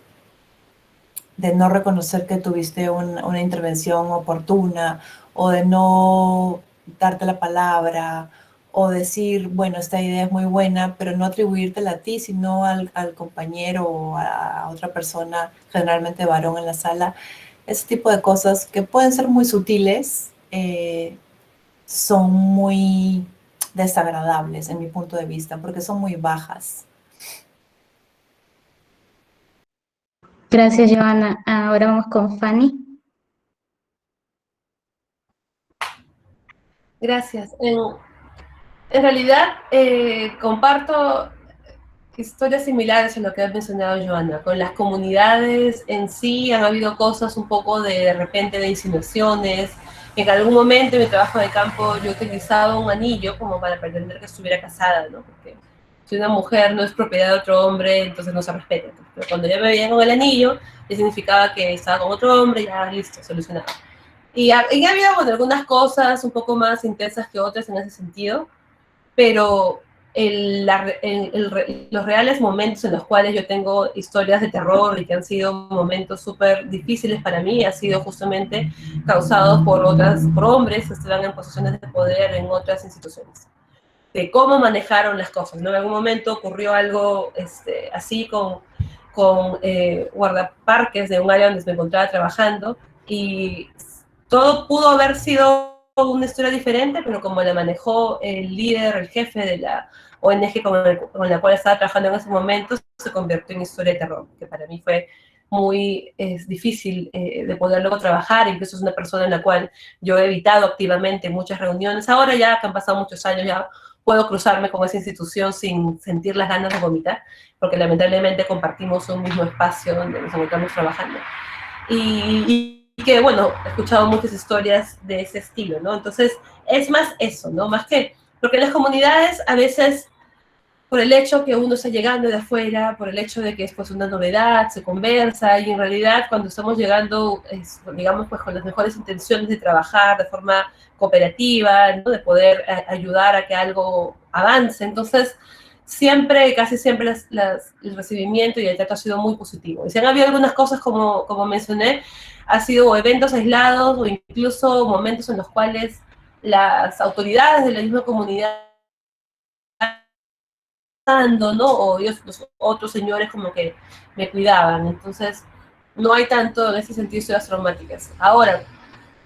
no reconocer que tuviste una intervención oportuna o de no darte la palabra o decir, bueno, esta idea es muy buena, pero no atribuírtela a ti, sino al compañero o a otra persona, generalmente varón en la sala. Ese tipo de cosas que pueden ser muy sutiles, son muy desagradables en mi punto de vista, porque son muy bajas. Gracias, Joana. Ahora vamos con Fanny. Gracias. En realidad, comparto historias similares a lo que ha mencionado Joana. Con las comunidades en sí han habido cosas un poco de repente de insinuaciones. En algún momento en mi trabajo de campo yo utilizaba un anillo como para pretender que estuviera casada, ¿no? Porque si una mujer no es propiedad de otro hombre, entonces no se respeta. Pero cuando ya me veía con el anillo, ya significaba que estaba con otro hombre, ya listo, solucionado. Y ha habido, bueno, algunas cosas un poco más intensas que otras en ese sentido, pero los reales momentos en los cuales yo tengo historias de terror y que han sido momentos súper difíciles para mí, ha sido justamente causados por hombres que estaban en posiciones de poder en otras instituciones, de cómo manejaron las cosas, ¿no? En algún momento ocurrió algo así con guardaparques de un área donde me encontraba trabajando, y todo pudo haber sido una historia diferente, pero como la manejó el líder, el jefe de la ONG con la cual estaba trabajando en ese momento, se convirtió en historia de terror, que para mí fue muy difícil de poder luego trabajar. Incluso es una persona en la cual yo he evitado activamente muchas reuniones. Ahora ya que han pasado muchos años, ya puedo cruzarme con esa institución sin sentir las ganas de vomitar, porque lamentablemente compartimos un mismo espacio donde nos encontramos trabajando. Y que, bueno, he escuchado muchas historias de ese estilo, ¿no? Entonces, es más eso, ¿no? Más que, porque en las comunidades a veces, por el hecho que uno está llegando de afuera, por el hecho de que es pues una novedad, se conversa, y en realidad cuando estamos llegando, digamos, pues con las mejores intenciones de trabajar de forma cooperativa, ¿no? De poder ayudar a que algo avance. Entonces, siempre, casi siempre el recibimiento y el trato ha sido muy positivo. Y si han habido algunas cosas, como mencioné, ha sido eventos aislados o incluso momentos en los cuales las autoridades de la misma comunidad, ¿no? O ellos, los otros señores como que me cuidaban. Entonces, no hay tanto en ese sentido historias traumáticas. Ahora,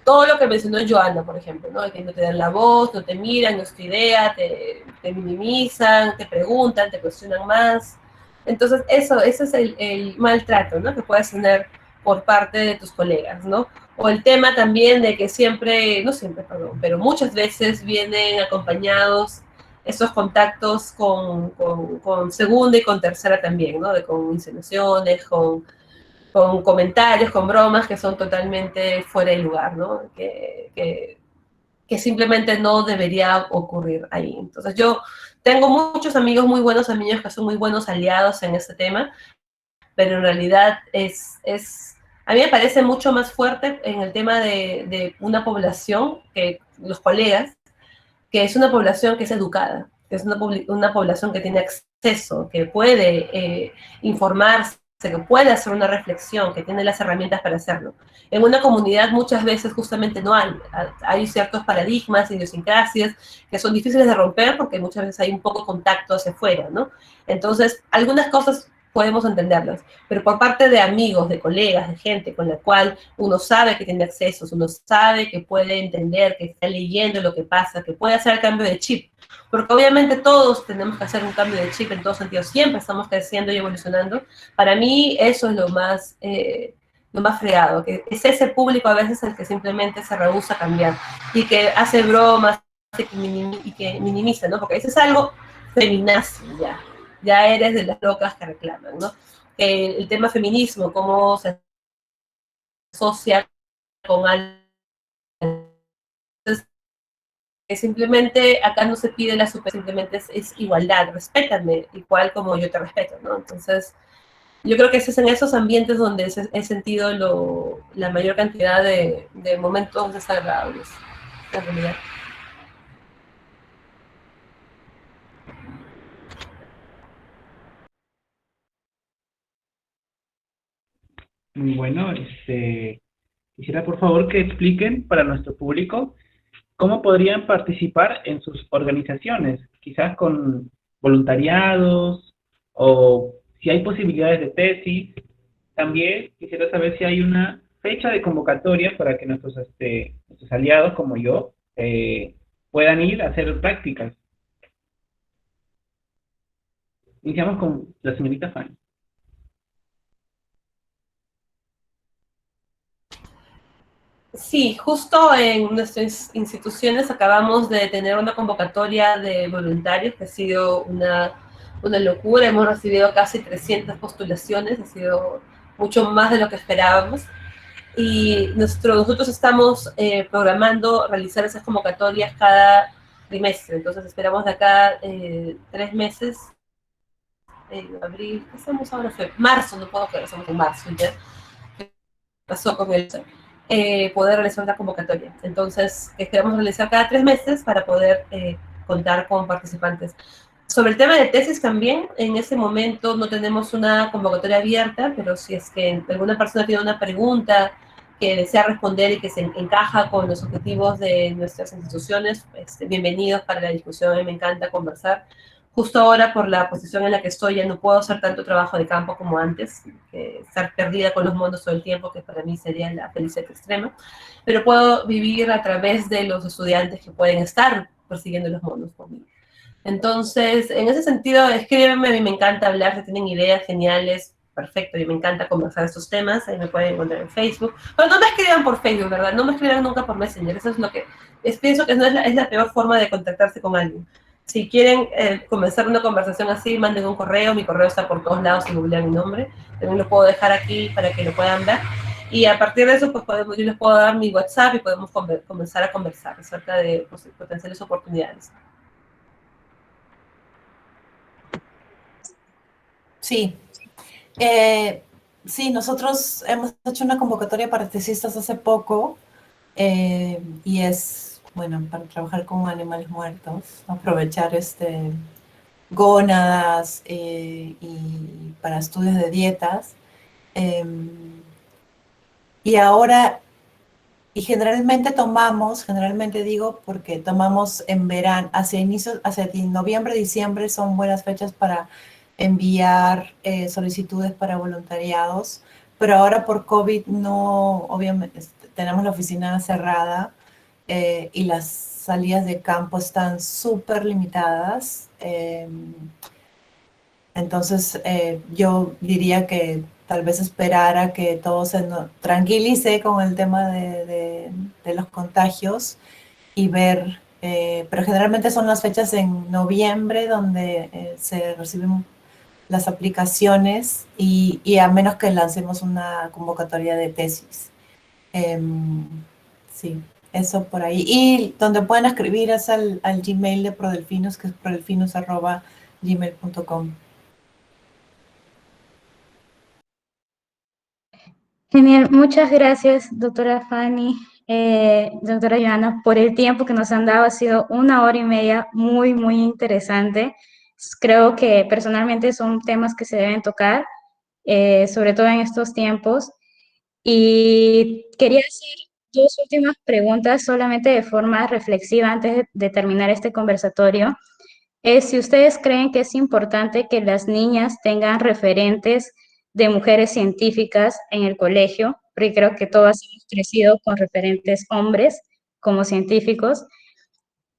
todo lo que mencionó Joana, por ejemplo, ¿no? Que no te dan la voz, no te miran, no es tu idea, te minimizan, te preguntan, te cuestionan más. Entonces, ese es el maltrato, ¿no? Que puedes tener por parte de tus colegas, ¿no? O el tema también de que siempre, no siempre, perdón, pero muchas veces vienen acompañados esos contactos con segunda y con tercera también, ¿no? Con insinuaciones, con comentarios, con bromas que son totalmente fuera de lugar, ¿no? Que simplemente no debería ocurrir ahí. Entonces yo tengo muchos amigos, muy buenos amigos, que son muy buenos aliados en este tema, pero en realidad a mí me parece mucho más fuerte en el tema de una población, que los colegas, que es una población que es educada, que es una población que tiene acceso, que puede informarse, que puede hacer una reflexión, que tiene las herramientas para hacerlo. En una comunidad muchas veces justamente no hay ciertos paradigmas, idiosincrasias, que son difíciles de romper porque muchas veces hay un poco contacto hacia afuera, ¿no? Entonces, algunas cosas podemos entenderlas, pero por parte de amigos, de colegas, de gente con la cual uno sabe que tiene accesos, uno sabe que puede entender, que está leyendo lo que pasa, que puede hacer el cambio de chip, porque obviamente todos tenemos que hacer un cambio de chip en todos sentidos, siempre estamos creciendo y evolucionando. Para mí eso es lo más fregado, que es ese público a veces el que simplemente se rehúsa a cambiar y que hace bromas y que minimiza, ¿no? Porque eso es algo feminazi ya eres de las locas que reclaman, ¿no? El tema feminismo, cómo se asocia con algo. Entonces, simplemente acá no se pide la super, simplemente es igualdad, respétame igual como yo te respeto, ¿no? Entonces, yo creo que es en esos ambientes donde he sentido la mayor cantidad de momentos desagradables, en realidad. Bueno, quisiera por favor que expliquen para nuestro público cómo podrían participar en sus organizaciones, quizás con voluntariados o si hay posibilidades de tesis. También quisiera saber si hay una fecha de convocatoria para que nuestros aliados como yo puedan ir a hacer prácticas. Iniciamos con la señorita Fanny. Sí, justo en nuestras instituciones acabamos de tener una convocatoria de voluntarios que ha sido una locura. Hemos recibido casi 300 postulaciones, ha sido mucho más de lo que esperábamos. Y nosotros estamos programando realizar esas convocatorias cada trimestre. Entonces esperamos de acá 3 meses, abril, ¿qué estamos ahora? Marzo, no puedo creer, estamos en marzo ya. ¿Qué pasó con el poder realizar una convocatoria. Entonces, que queremos realizar cada 3 meses para poder contar con participantes. Sobre el tema de tesis también, en ese momento no tenemos una convocatoria abierta, pero si es que alguna persona tiene una pregunta que desea responder y que se encaja con los objetivos de nuestras instituciones, bienvenidos para la discusión. A mí me encanta conversar. Justo ahora, por la posición en la que estoy, ya no puedo hacer tanto trabajo de campo como antes, que estar perdida con los monos todo el tiempo, que para mí sería la felicidad extrema, pero puedo vivir a través de los estudiantes que pueden estar persiguiendo los monos conmigo. Entonces, en ese sentido, escríbeme, a mí me encanta hablar, si tienen ideas geniales, perfecto, y me encanta conversar estos temas, ahí me pueden encontrar en Facebook. Pero no me escriban por Facebook, ¿verdad? No me escriban nunca por Messenger, eso es lo que pienso que no es la peor forma de contactarse con alguien. Si quieren comenzar una conversación así, manden un correo, mi correo está por todos lados, si googlean mi nombre, también lo puedo dejar aquí para que lo puedan ver. Y a partir de eso, pues yo les puedo dar mi WhatsApp y podemos comenzar a conversar acerca de potenciales oportunidades. Sí, sí, nosotros hemos hecho una convocatoria para tesistas hace poco y es, bueno, para trabajar con animales muertos, aprovechar gónadas y para estudios de dietas. Y ahora, y generalmente digo, porque tomamos en verano, hacia noviembre, diciembre son buenas fechas para enviar solicitudes para voluntariados, pero ahora por COVID no, obviamente, tenemos la oficina cerrada y las salidas de campo están súper limitadas. Entonces, yo diría que tal vez esperar a que todo se tranquilice con el tema de los contagios y ver, pero generalmente son las fechas en noviembre donde se reciben las aplicaciones y a menos que lancemos una convocatoria de tesis. Sí, eso por ahí. Y donde pueden escribir es al Gmail de Prodelfinus, que es prodelfinus@gmail.com. Genial, muchas gracias, doctora Fanny, doctora Joana, por el tiempo que nos han dado. Ha sido 1 hora y media muy, muy interesante. Creo que personalmente son temas que se deben tocar, sobre todo en estos tiempos. Y quería hacer 2 últimas preguntas solamente de forma reflexiva antes de terminar este conversatorio. Es si ustedes creen que es importante que las niñas tengan referentes de mujeres científicas en el colegio, porque creo que todas hemos crecido con referentes hombres como científicos.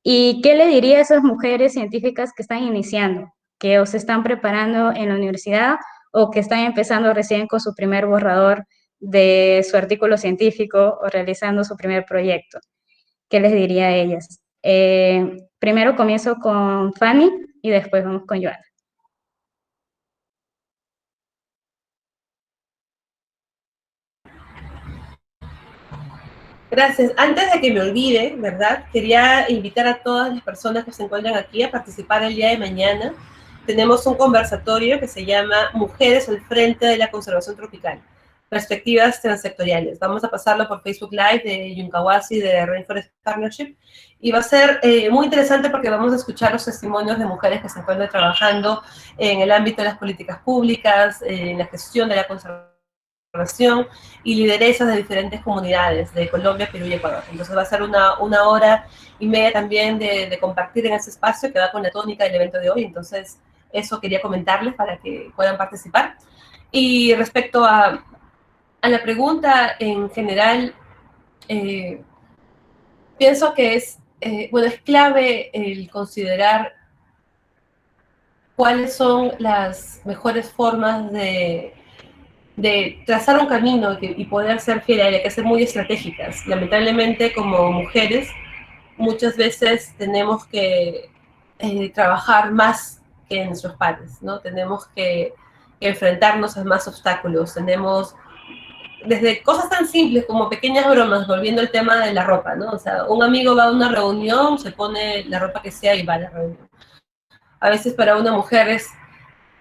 ¿Y qué le diría a esas mujeres científicas que están iniciando, que o se están preparando en la universidad o que están empezando recién con su primer borrador de su artículo científico o realizando su primer proyecto? ¿Qué les diría a ellas? Primero comienzo con Fanny y después vamos con Joana. Gracias. Antes de que me olvide, ¿verdad? Quería invitar a todas las personas que se encuentran aquí a participar el día de mañana. Tenemos un conversatorio que se llama Mujeres al frente de la conservación tropical, perspectivas transsectoriales. Vamos a pasarlo por Facebook Live de Yuncawasi, de Rainforest Partnership, y va a ser muy interesante porque vamos a escuchar los testimonios de mujeres que se encuentran trabajando en el ámbito de las políticas públicas, en la gestión de la conservación y lideresas de diferentes comunidades de Colombia, Perú y Ecuador. Entonces va a ser 1 hora y media también de compartir en ese espacio que va con la tónica del evento de hoy. Entonces eso quería comentarles para que puedan participar. Y respecto a la pregunta en general, pienso que es clave el considerar cuáles son las mejores formas de trazar un camino y poder ser fiel a él, hay que ser muy estratégicas. Lamentablemente, como mujeres, muchas veces tenemos que trabajar más que nuestros padres, ¿no? Tenemos que enfrentarnos a más obstáculos, tenemos desde cosas tan simples como pequeñas bromas, volviendo al tema de la ropa, ¿no? O sea, un amigo va a una reunión, se pone la ropa que sea y va a la reunión. A veces para una mujer es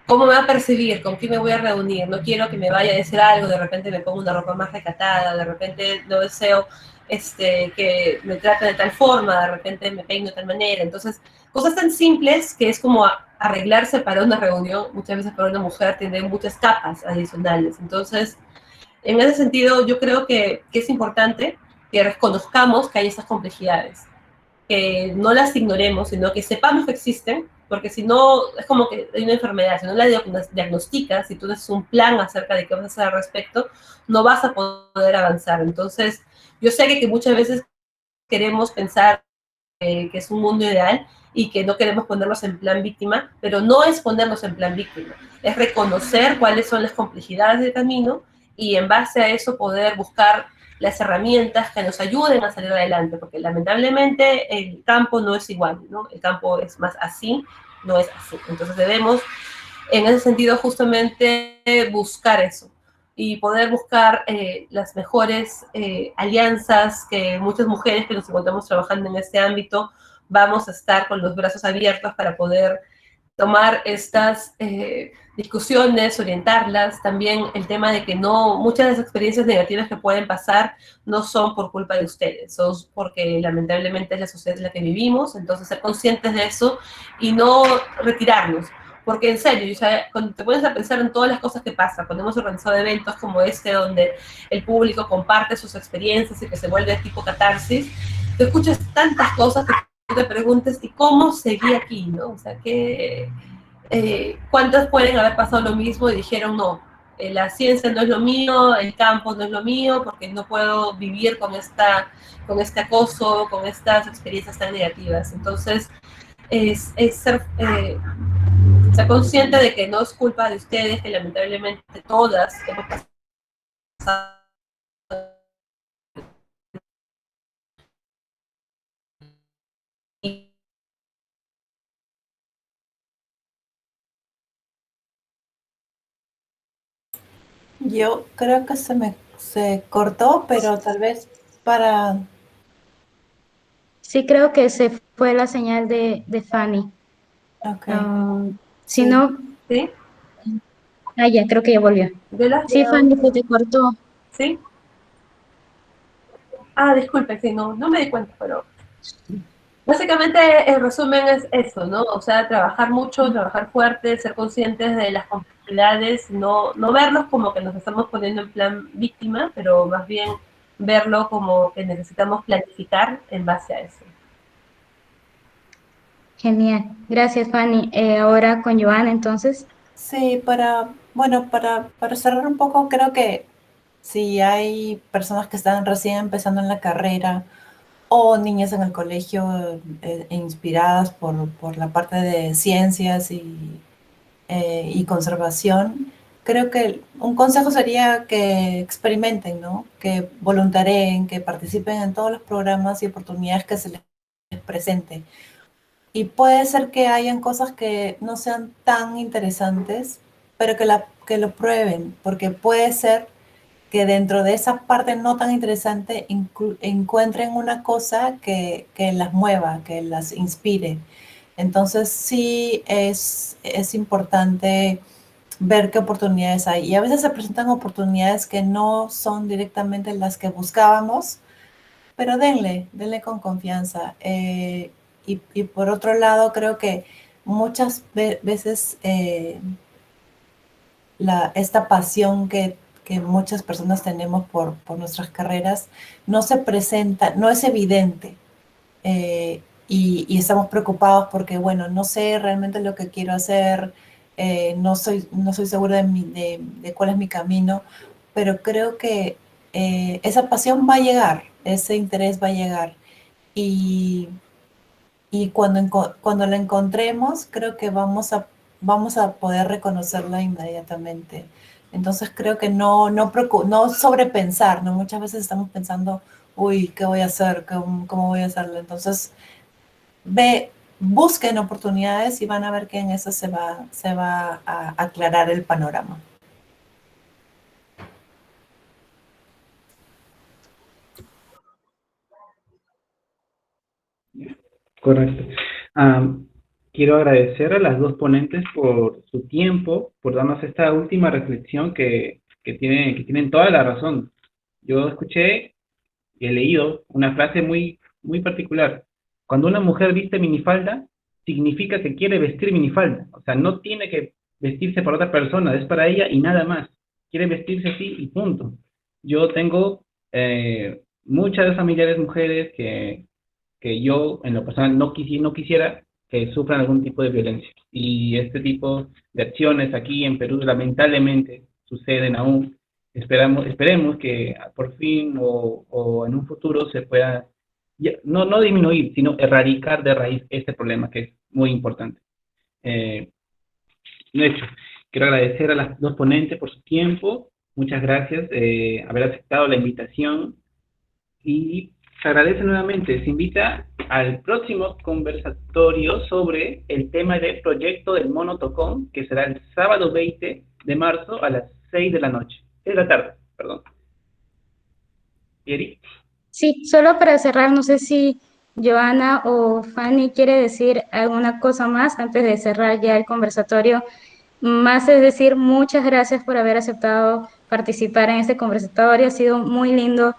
¿Cómo me va a percibir? ¿Con quién me voy a reunir? No quiero que me vaya a decir algo, de repente me pongo una ropa más recatada, de repente no deseo que me trate de tal forma, de repente me peino de tal manera. Entonces, cosas tan simples que es como arreglarse para una reunión, muchas veces para una mujer tiene muchas capas adicionales. Entonces, en ese sentido, yo creo que es importante que reconozcamos que hay esas complejidades, que no las ignoremos, sino que sepamos que existen, porque si no, es como que hay una enfermedad, si no la diagnosticas, si tú haces un plan acerca de qué vas a hacer al respecto, no vas a poder avanzar. Entonces, yo sé que muchas veces queremos pensar que es un mundo ideal y que no queremos ponernos en plan víctima, pero no es ponernos en plan víctima, es reconocer cuáles son las complejidades del camino y en base a eso poder buscar las herramientas que nos ayuden a salir adelante, porque lamentablemente el campo no es igual, ¿no? El campo es más así, no es así. Entonces debemos, en ese sentido, justamente buscar eso y poder buscar las mejores alianzas, que muchas mujeres que nos encontramos trabajando en este ámbito vamos a estar con los brazos abiertos para poder tomar estas discusiones, orientarlas. También el tema de que no, muchas de las experiencias negativas que pueden pasar no son por culpa de ustedes, son porque lamentablemente es la sociedad en la que vivimos, entonces ser conscientes de eso y no retirarnos. Porque en serio, o sea, cuando te pones a pensar en todas las cosas que pasan, cuando hemos organizado eventos como este, donde el público comparte sus experiencias y que se vuelve tipo catarsis, te escuchas tantas cosas que te preguntes, ¿y cómo seguí aquí? ¿No? O sea, ¿cuántas pueden haber pasado lo mismo y dijeron, no, la ciencia no es lo mío, el campo no es lo mío, porque no puedo vivir con este acoso, con estas experiencias tan negativas? Entonces, es ser consciente de que no es culpa de ustedes, que lamentablemente todas hemos pasado. Yo creo que se cortó, pero tal vez para... Sí, creo que se fue la señal de Fanny. Ok, Ah, si sí. no, ¿Sí? ya, creo que ya volvió. Yo las Sí, veo. Fanny, se te cortó. ¿Sí? Ah, disculpe, sí, no me di cuenta, pero básicamente el resumen es eso, ¿no? O sea, trabajar mucho, trabajar fuerte, ser conscientes de las complejidades, no verlos como que nos estamos poniendo en plan víctima, pero más bien verlo como que necesitamos planificar en base a eso. Genial. Gracias, Fanny. Ahora con Joana, entonces. Sí, bueno, para cerrar un poco, creo que si hay personas que están recién empezando en la carrera o niñas en el colegio inspiradas por la parte de ciencias y conservación, creo que un consejo sería que experimenten, ¿no? Que voluntarien, que participen en todos los programas y oportunidades que se les presente. Y puede ser que hayan cosas que no sean tan interesantes, pero que lo prueben, porque puede ser que dentro de esa parte no tan interesante encuentren una cosa que las mueva, que las inspire. Entonces sí es importante ver qué oportunidades hay. Y a veces se presentan oportunidades que no son directamente las que buscábamos, pero denle con confianza. Y por otro lado, creo que muchas veces esta pasión que muchas personas tenemos por nuestras carreras no se presenta, no es evidente. Y estamos preocupados porque, bueno, no sé realmente lo que quiero hacer, no soy segura de cuál es mi camino, pero creo que esa pasión va a llegar, ese interés va a llegar. Y, y cuando la encontremos, creo que vamos a poder reconocerla inmediatamente. Entonces creo que no sobrepensar, ¿no? Muchas veces estamos pensando, uy, ¿qué voy a hacer? ¿Cómo voy a hacerlo? Entonces, busquen oportunidades y van a ver que en eso se va a aclarar el panorama. Correcto. quiero agradecer a las dos ponentes por su tiempo, por darnos esta última reflexión que tienen toda la razón. Yo escuché y he leído una frase muy particular. Cuando una mujer viste minifalda, significa que quiere vestir minifalda. O sea, no tiene que vestirse para otra persona, es para ella y nada más. Quiere vestirse así y punto. Yo tengo muchas familiares mujeres que yo en lo personal no quisiera que sufran algún tipo de violencia. Y este tipo de acciones aquí en Perú lamentablemente suceden aún. Esperemos que por fin o en un futuro se pueda, no disminuir, sino erradicar de raíz este problema que es muy importante. De hecho, quiero agradecer a las dos ponentes por su tiempo. Muchas gracias haber aceptado la invitación y se agradece nuevamente. Se invita al próximo conversatorio sobre el tema del proyecto del Mono Tocón, que será el sábado 20 de marzo a las 6 de la noche. 6 de la tarde, perdón. ¿Yeri? Sí, solo para cerrar, no sé si Joana o Fanny quiere decir alguna cosa más antes de cerrar ya el conversatorio. Más es decir, muchas gracias por haber aceptado participar en este conversatorio. Ha sido muy lindo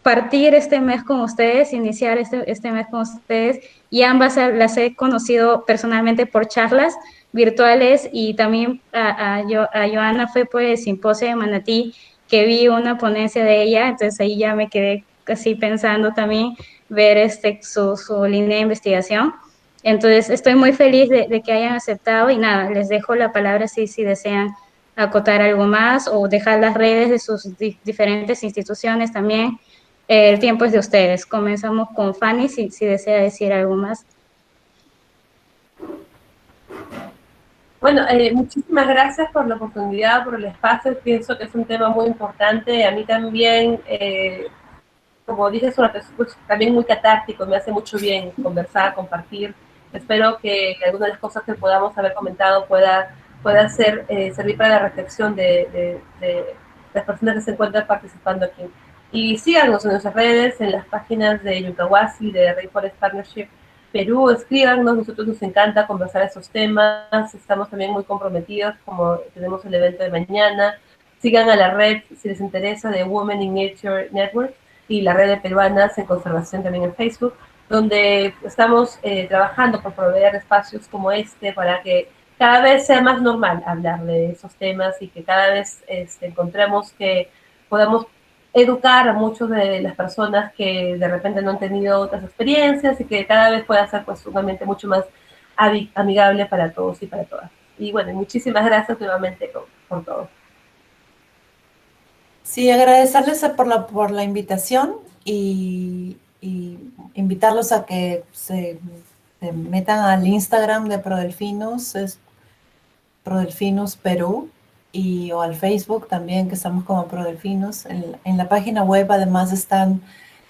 partir este mes con ustedes, iniciar este mes con ustedes, y ambas las he conocido personalmente por charlas virtuales, y también a Joana fue por el simposio de Manatí, que vi una ponencia de ella, entonces ahí ya me quedé así pensando también ver su línea de investigación. Entonces estoy muy feliz de que hayan aceptado, y nada, les dejo la palabra si desean acotar algo más o dejar las redes de sus diferentes instituciones también. El tiempo es de ustedes. Comenzamos con Fanny, si desea decir algo más. Bueno, muchísimas gracias por la oportunidad, por el espacio. Pienso que es un tema muy importante. A mí también, como dije, es también muy catártico. Me hace mucho bien conversar, compartir. Espero que alguna de las cosas que podamos haber comentado pueda servir para la reflexión de las personas que se encuentran participando aquí. Y síganos en nuestras redes, en las páginas de Yucahuasi, de Rainforest Partnership Perú. Escríbanos, nosotros nos encanta conversar esos temas. Estamos también muy comprometidos, como tenemos el evento de mañana. Sigan a la red, si les interesa, de Women in Nature Network y la red de peruanas en conservación también en Facebook, donde estamos trabajando por proveer espacios como este para que cada vez sea más normal hablar de esos temas y que cada vez encontremos que podamos educar a muchas de las personas que de repente no han tenido otras experiencias y que cada vez pueda ser pues un ambiente mucho más amigable para todos y para todas. Y bueno, muchísimas gracias nuevamente por todo. Sí, agradecerles por la invitación y invitarlos a que se metan al Instagram de Prodelfinus, es Prodelfinus Perú, o al Facebook también, que estamos como Prodelfinus. En la página web además están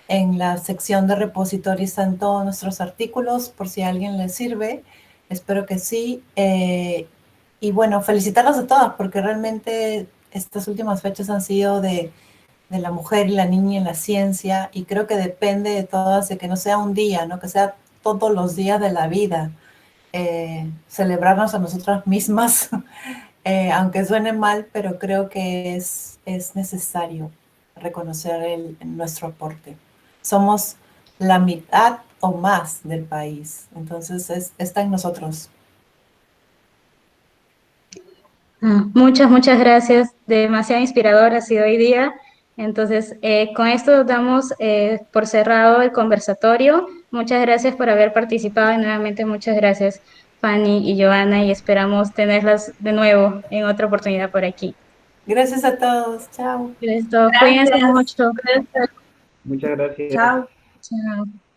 en la sección de repositorio, están todos nuestros artículos, por si a alguien les sirve. Espero que sí. Y bueno, felicitarlos a todas, porque realmente estas últimas fechas han sido de la mujer y la niña en la ciencia, y creo que depende de todas, de que no sea un día, ¿no? Que sea todos los días de la vida. Celebrarnos a nosotras mismas, aunque suene mal, pero creo que es necesario reconocer nuestro aporte. Somos la mitad o más del país, entonces está en nosotros. Muchas gracias. Demasiado inspirador ha sido hoy día. Entonces, con esto damos por cerrado el conversatorio. Muchas gracias por haber participado, y nuevamente muchas gracias, Fanny y Joana, y esperamos tenerlas de nuevo en otra oportunidad por aquí. Gracias a todos. Chao. Listo. Cuídense mucho. Gracias. Muchas gracias. Chao. Chao.